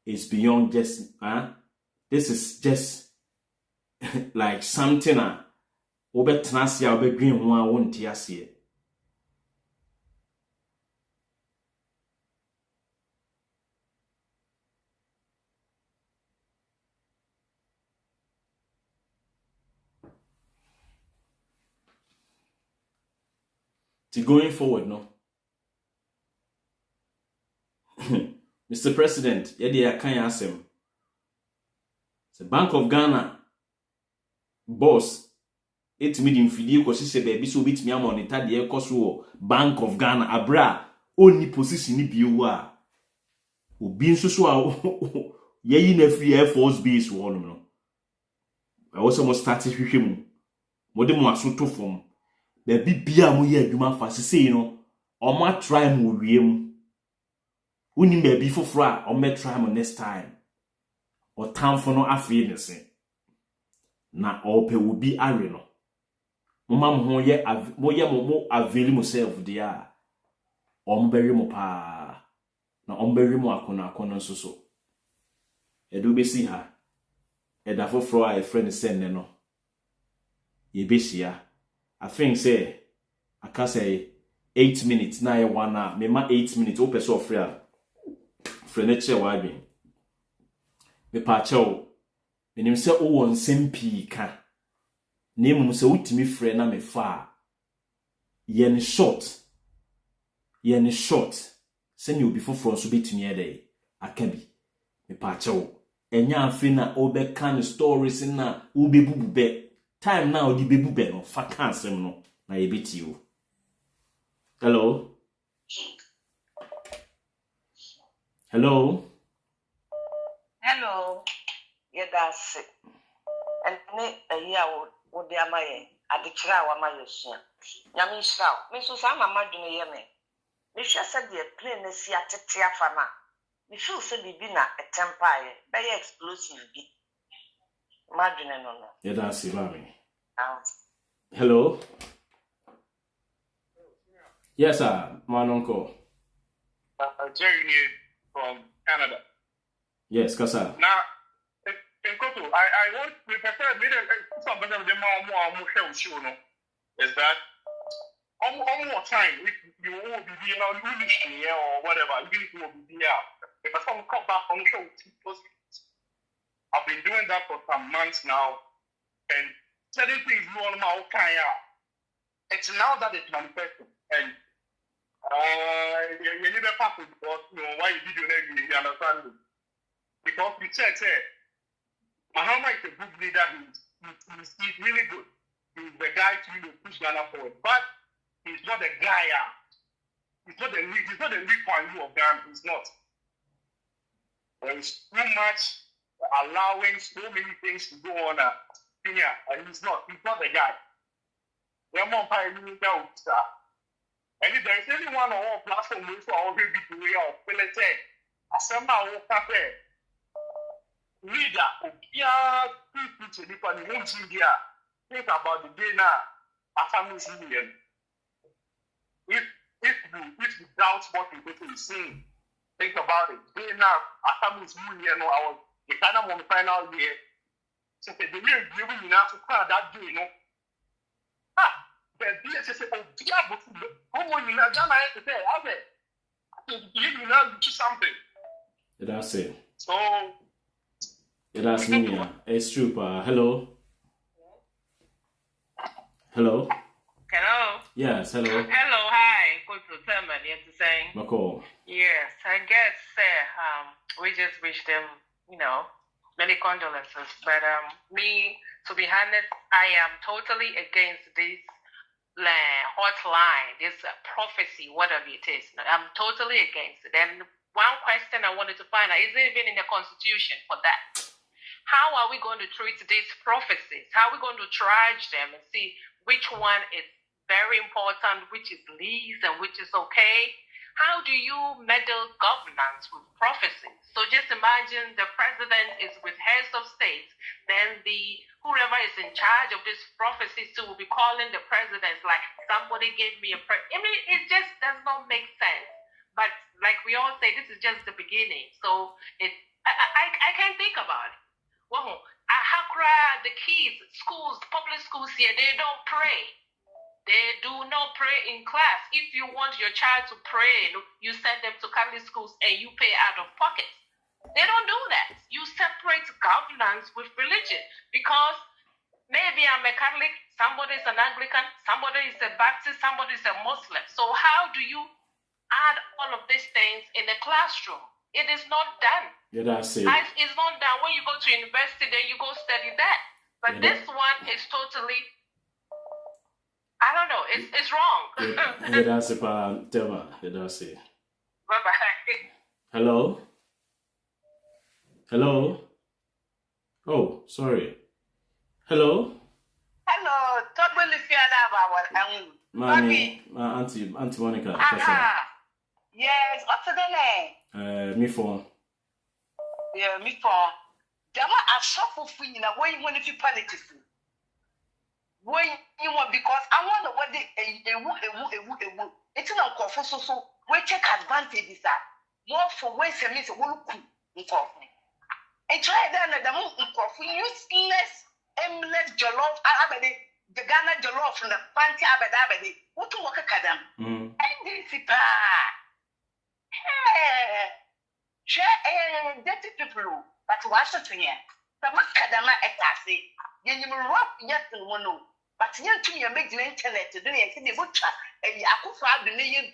is beyond just this is just like something obetnasia obedwen ho a wonti ase going forward, no. Mr. President, yedi akan asem. The Bank of Ghana boss, it meeting fidie ko sise baby so bit me monitor de ekoso Bank of Ghana abra oni position ni biwo a obi nso so a yeyi na free Air Force base wo no. I also must start hwehwem. Mo de mo asoto fom. Baby bia mo ye adwuma fa sese no o ma try mo wiem uni baby foforo a o me try mo next time o tamfo no afi ne se na o pe obi are no mo ma mo ye mo aveli mo self dia o mo beri mo pa na o beri mo akona nso so edu be si ha eda foforo a e friend send ne no ye be sia I think say I can say 8 minutes na ye one hour me ma 8 minutes o person free a furniture wa bi me pa chew me nim say o won sempi ka na mum say utimi free na me fa ye ni short say ni obi foforo so betumi e dey aka bi me pa chew enya afi na o be kan stories na o be bubu be time now the baby be no fa cancel no na ye beti you. Hello. Yeah, that's it. And me a year would be a my addiction wa my son. Yami shroud. Miss Susama Maduna Yeme. Miss said the plain is yet a tiafana. We feel so be a tempire, very explosive. Maduna no. Yeah, that's it, Mami. Hello. Yes, sir. My uncle. Jerry from Canada. Yes, Kasa. Now, in Koto, I want to prefer some of the more is that on more time, if you will be here or whatever, even if you will be here, if I come back on the show, I've been doing that for some months now, and certain things go on my kind. It's now that it's manifesting, and you need a pass because why you did you understand me? Because we said, Mahama is a good leader. He's really good. He's the guy to push Ghana forward, but he's not the guy. He's not the lead point of Ghana. He's not. There is too much allowing so many things to go on here, and he's not the guy. They're more pioneering now, sir. And if the there's anyone on our platform who are already the way of military. Somehow, cafe leader, people to the one India. Think about the day now. After million. If you doubt what people is saying, think about it. Day now, after million, our the kind of final year. So the real giving enough to cry that day, you know. The DSS said, oh, diabo, how you not done I say, you know, do something. That's it. So, that's me. It's true. Hello. Hello. Hello. Yes. Hello. Hello. Hi. Good to tell me. You saying? McCall. Yes. I guess. We just wish them, many condolences. But me, to be honest, I am totally against this hotline, this prophecy, whatever it is. I'm totally against it. And one question I wanted to find out, is it even in the Constitution for that? How are we going to treat these prophecies? How are we going to triage them and see which one is very important, which is least, and which is okay? How do you meddle governance with prophecies? So just imagine the president is with heads of state, then whoever is in charge of this prophecies will be calling the president like somebody gave me I mean, it just does not make sense. But like we all say, this is just the beginning. So I can't think about it. Well, the kids, schools, public schools here, they don't pray. They do not pray in class. If you want your child to pray, you send them to Catholic schools and you pay out of pocket. They don't do that. You separate governance with religion because maybe I'm a Catholic, somebody is an Anglican, somebody is a Baptist, somebody is a Muslim. So how do you add all of these things in the classroom? It is not done. Yeah, that's it. It's not done. When you go to university, then you go study that. But this one is totally, I don't know, it's wrong. Yeah, that's it, Tema. Yeah, that's it. Bye-bye. Hello? Hello? Oh, sorry. Hello? Hello, totally fear Mommy, Auntie Monica. Yes, what's the name? Me phone. Yeah, me phone. Dama a shuffle for you now. When you want to panic, when you want, because I want to what they it's not coffee, so we check advantages that more for ways and means a little cool. And try then the moon coffee, useless, endless jollof, the Ghana jollof from the fancy abadabadi. What to work a cadam? And this is share dirty people, but Washington, the Macadama at Tassie, you will rock yet and one, but you to your big internet today and see the butcher, and you could find the name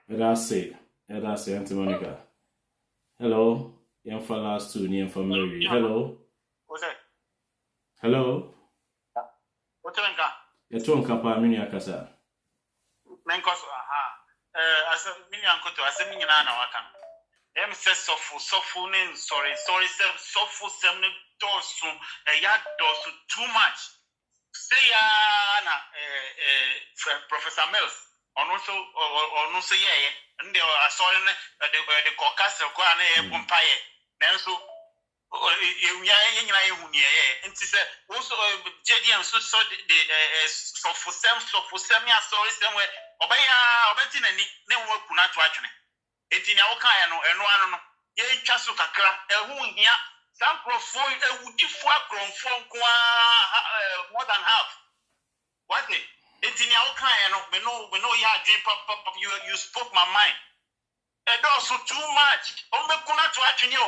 That's it, Auntie Monica. Hello, young for last two, near for Mary. Hello. What's that? Hello. What's that? You're talking about Minia. Menkos, as a million coto, as a million wakan. Says sofu name, sorry, sofu seven doors, a yard doors too much. Say, Professor Mills, or no say, and they are sorry, the caucus of Guane, Bumpire, then so. And also JD and so the sofu semi sorry somewhere. Obetin and then work not watching it. It's in our kind and one ye chasu kakra, a wound here, some profile a woody grown from more than half. What it? It's in our kind, we know you had dream pop, you spoke my mind. And also too much. Only Kuna to watching you.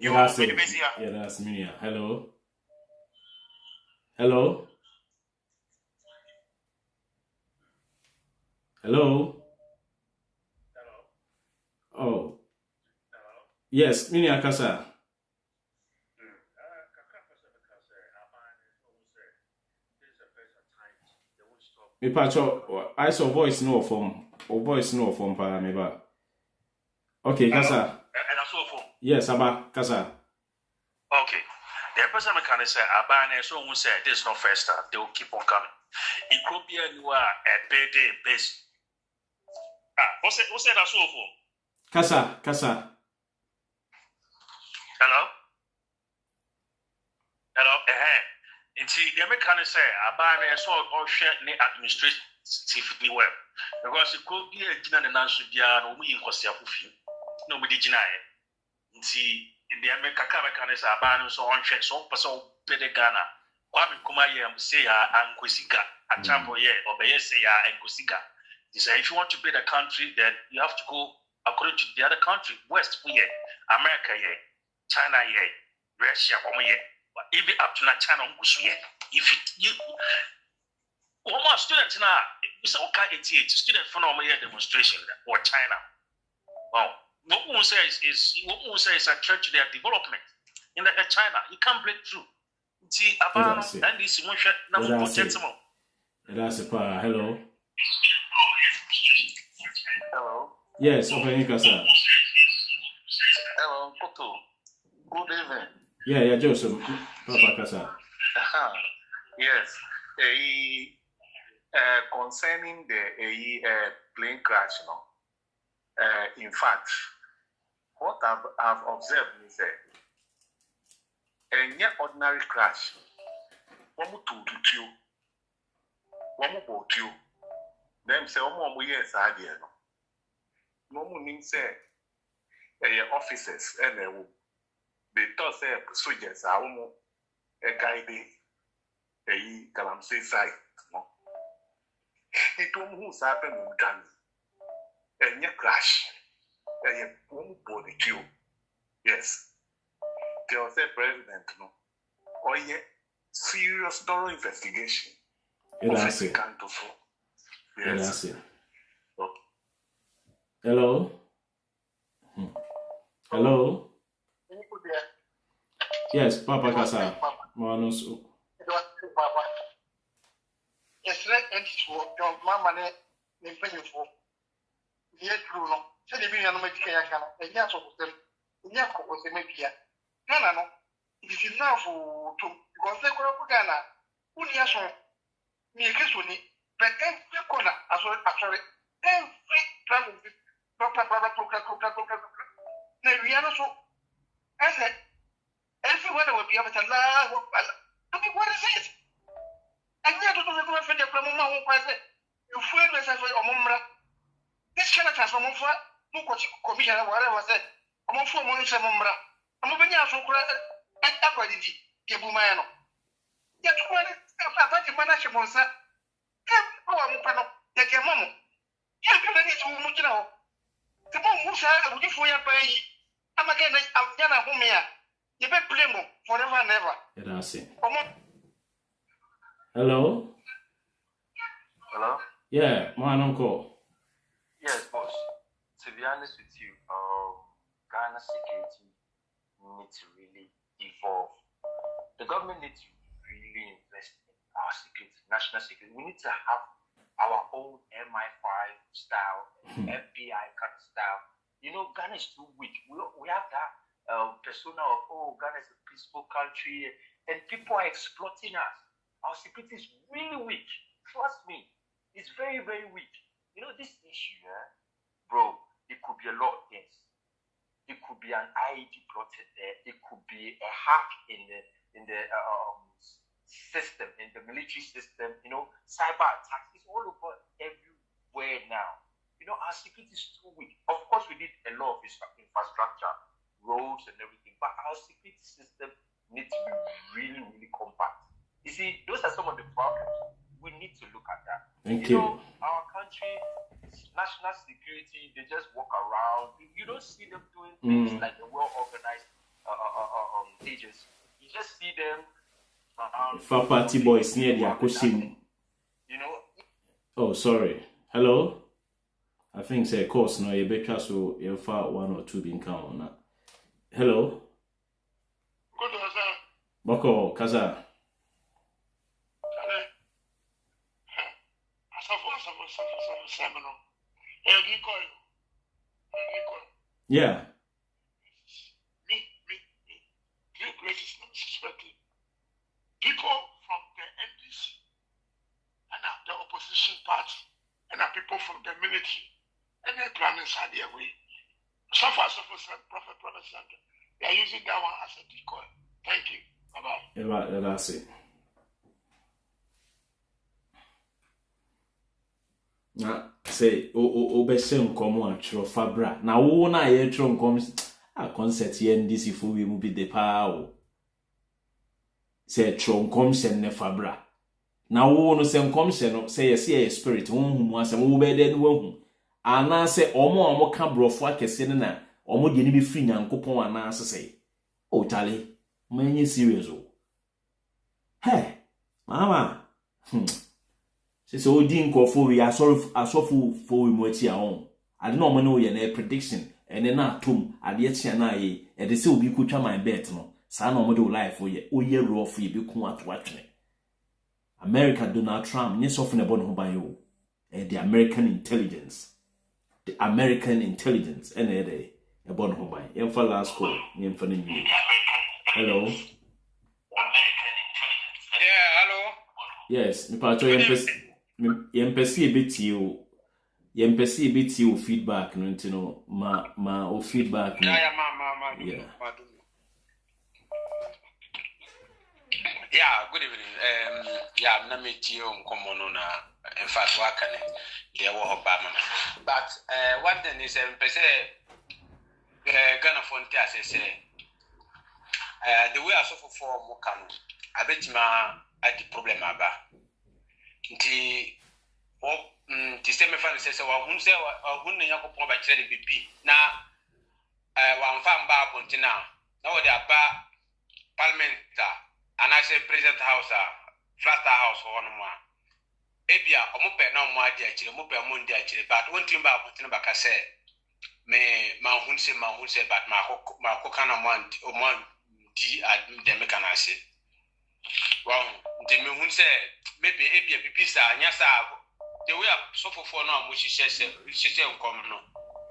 Yeah, that's me. Hello. Hello. Hello. Oh. Yes, Mini Akasa. Me pacho, I saw voice no form. Or voice no form para me ba. Okay, Kasa. Yes, Abba, Kasa. Okay. The person can say, Abba, so who said this is not first time. They will keep on coming. It could be anywhere a payday base. What's that so for? Kasa. Hello. Nti the American say abana so or share ne administrative well because it could be a gina na nanso bia no mu yinkosia fofi no mu di gina e nti the American say abana so on share so person pede Ghana kwa me kuma ye say ya ankosika a champo ye obeye say ya ankosika. He said if you want to build a country then you have to go according to the other country west we America ye China ye Russia ye even up to China if you almost students now it's okay 88 students for normal demonstration or China. Well, what we say is a threat to their development in China. You can't break through. See about and this emotion now gentlemen. Hello. Hello. Yes, okay, Kasa. Hello, Koto. Good evening. Yeah, Joseph. Papa Kasa. Yes. Concerning the plane crash, in fact, what I've observed is that any ordinary crash, one to you, one more you, them say, oh, yes, idea. No one means say, officers and they thought say soldiers are almost a guiding a Galamsey side. It almost happened in Ghana. And you crash. And you won't body you. Yes. There was a president, no. Or yet, serious thorough investigation. Yes. Hello. Hello. Yes, Papa Kasa. Manos. Yes, and for John Mamma, the penny for the Bruno, Television Medication, and yes, of them, Yako was a media. No, it is enough for two, because they were Ghana, who yes, near Kisuni, but every corner, as well, actually, every travel, we are also, I said, everyone will be able to laugh. I mean, what is it? And yet, to the government, the Pramoma who was it. You feel yourself a mumra. This channel transform for who could commission whatever was it. Among 4 months a mumra. I'm moving out from and aquadity, Gabumano. Yet, what is a manager, Monsa? Oh, I'm going to take a moment. You can get too much now. The bomb moves out of the foyer by I'm again, I'm Jana Homea. You bet blame forever and ever. Hello? Hello? Yeah, my uncle. Yes, boss. To be honest with you, Ghana security needs to really evolve. The government needs to really invest in our security, national security. We need to have our own MI5 style, FBI kind of style. You know, Ghana is too weak. We have that persona of, Ghana is a peaceful country, and people are exploiting us. Our security is really weak. Trust me. It's very, very weak. You know, this issue, bro, it could be a lot of things. It could be an IED plotted there. It could be a hack in the system, in the military system. You know, cyber attacks. It's all over everywhere now. You know, our security is too weak. Of course, we need a lot of infrastructure, roads and everything, but our security system needs to be really, really compact. You see, those are some of the problems. We need to look at that. Thank you. Know, our country, national security, they just walk around. You don't see them doing things like a well-organized agency. You just see them party boys near the Akusim. You know? Oh, sorry. Hello? I think say course no you better so you far 1 or 2 being count on that. Hello? Good Kaza. Boko Kaza. Yeah. People from the NDC opposition party and the people from the military and they're planning side their way. So far, Prophet, they are using that one as a decoy. Thank you. Bye-bye. That's it. Na say o be se nkomo atro fabra na wo na ye tro nkom a concert ye ndisi fo we mu bi de pa o se tro nkom se ne fabra na wo no se nkom se no se yes ye spirit wo hu mu asem wo be de no hu ana se omo ka brofo akese ne na omo de ni bi firi nyankopon ana se o tale manye serious o he mama so odi nkofo we asofu for we mochi ahon ade na omo no ye na prediction ene na atom ade chia na ye e de se obi kotwa my bet no sa na omo de life o ye rough ye be ku ato atwene America Donald Trump nye sofu ne bon ho ban yo the American intelligence ene de e bon ho ban em fa last call em fa ni hello hello yes mi pa to yempesi ebeti o feedback no ntino ma o feedback no yeah good evening na me tio nkomo no na in fact wakane there wo obama but one thing is empese Ghana fonte asese the way aso for mo kanu abetima ati problem aba nti o ti se me fa ne se wa hun ne yakopon ba kire de bibi na wa mfa mba abontina na wo de aba parliament and I say president house flat house hono mo ebia omo pe na omo adi akire mo pe mo ndi akire but won tim ba abontina ba ka se me ma hun se but ma ko kana mo di admin de me kana se wow the me hun say maybe ebia bibisa anya sa the way so for no am hihye nkom no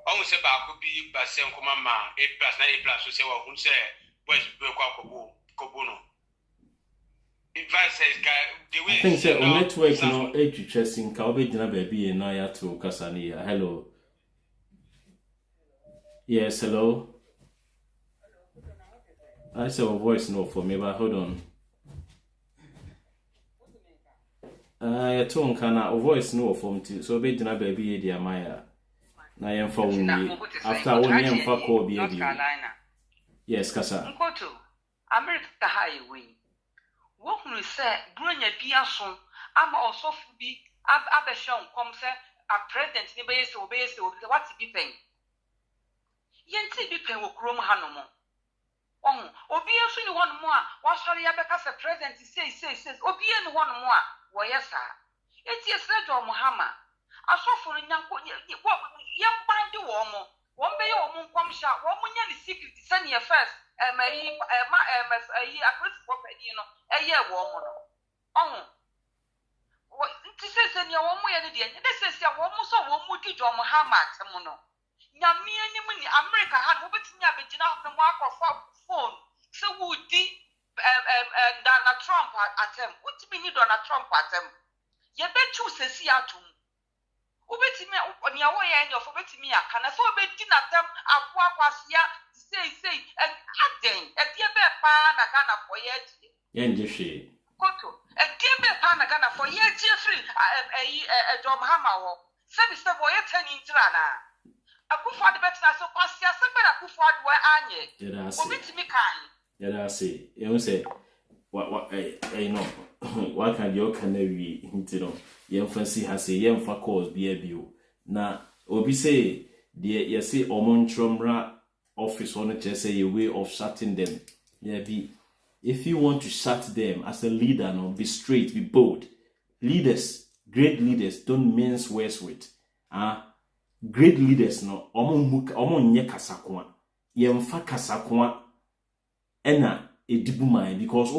on say ba ko bi ba se nkoma ma A+ so say wa hun say boys be kwa kobo no advice is the way I think say on network no etwetwesing ka obegina ba bi na ya to kasa ni ya hello yes hello I saw a voice note for me but hold on ya to nkana a voice note for me so be dina baby e dia maya na yemfa woni after woni yemfa call bi e yes kasa nkoto America highway wo hunu se bronya bi aso ama osofu bi abehwe nkom se a president ni be yese what bi pen yenti bi pen wo krom hanom obi enso ni won mo a wasori ya beka se president say obi en won mo a wo yesa eti esredo Mahama asofo nyanko ye bandi wo mo won be ye wo mo nkom sha wo mo nya ni secret se ne first akwesi popedi no eye wo mo no nti se ne wo mo ye ne de se wo mo so wo mo dijo Mahama atem no nyame anim ni America ha wo betinya abegina ho mo akofo phone so would Donald Trump atem what me ni Donald Trump atem ye be choose si atum obetimi oni awo ye enyo fo betimi aka na so obedi na tem apo akwasia say aden e be pa na Ghana for ye ji ye nje hwe koto e be pa na Ghana for ye ji free John Mahama wo se bi se wo ye tani ntira na akufo de betina so kwasia se be na akufo de wa anye obetimi kan ya da say you say what no what can you can we ntino yemfansi ha say yemfa cause bia bio na obi say the say omontromra office on to say a way of shutting them yeah be if you want to shut them as a leader no be straight be bold leaders great leaders don't mince words with great leaders no omo nye kasakwa yemfa kasakwa ena edibuman because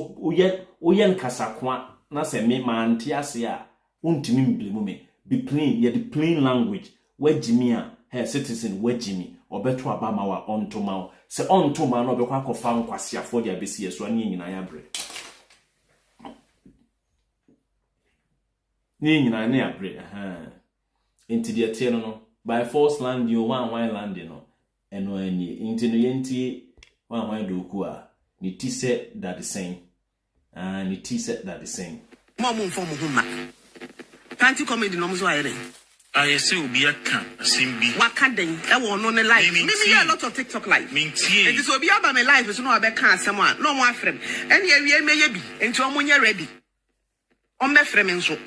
oyen kasakwa na se me manti ase a untimi mblemu me be plain ye the plain language where Jimmy her citizen where Jimmy obeto abama wa ontoma se ontoma no obekwa kofa nkwase afo dia besi yeso ani nyina ya bre Ni nyina ne abre enti de tie no by force land you one land no eno ani enti no yenti one do ku a ni ti se that the same ni ti se that the same mom mfom huma panty comedy no mzo ayere I say obi aka asembi waka den e wo no ne life me a lot of TikTok live mintie enti so obi aba me life so no abeka asem a no mo afrem ene awie meye bi enti omo nye ready on me frem nso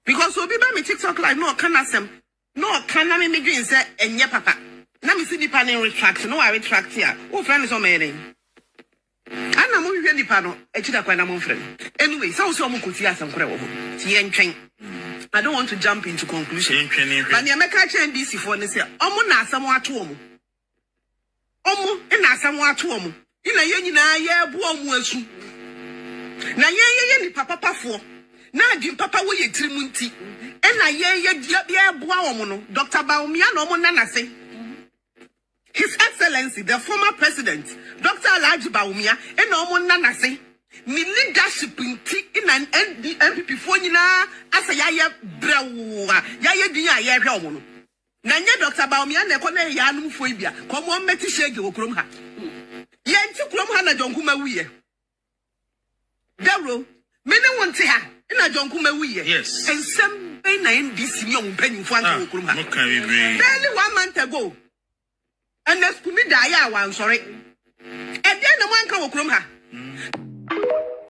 because obi ba me TikTok live no can asem no can na me dwen say enye papa na me see nipa ne retract no I retract here wo friend is o me yen ana mo hwe nipa no ekida kwa na mo frem anyway so so mo koti asem kore wo ti entwen I don't want to jump into conclusion but the American DC for say omo na asem ato omo na asem ato omo ina ye nyina ye bu omo asu na ye ni papa fo na di papa wo ye tiri munti na ye bu omo no Dr. Baumia no omo na say His Excellency the former president Dr. Alhaji Baumia na omo na say ni leadership in an NPP for nyina asa ya brewa ya din ya hwe omo no na nye Dr. Baumia na ko na ya anu fo bia ko mo meti shege wo krom ha ye nti krom ha na jonkuma wiye Dawro mene wonte ha ina jonkuma wiye yes ensem be na NDC ni on panyimfo anto wo krom ha no can we bring barely 1 month ago and the skumi da ya wan sorry e dia na mo anka wo krom ha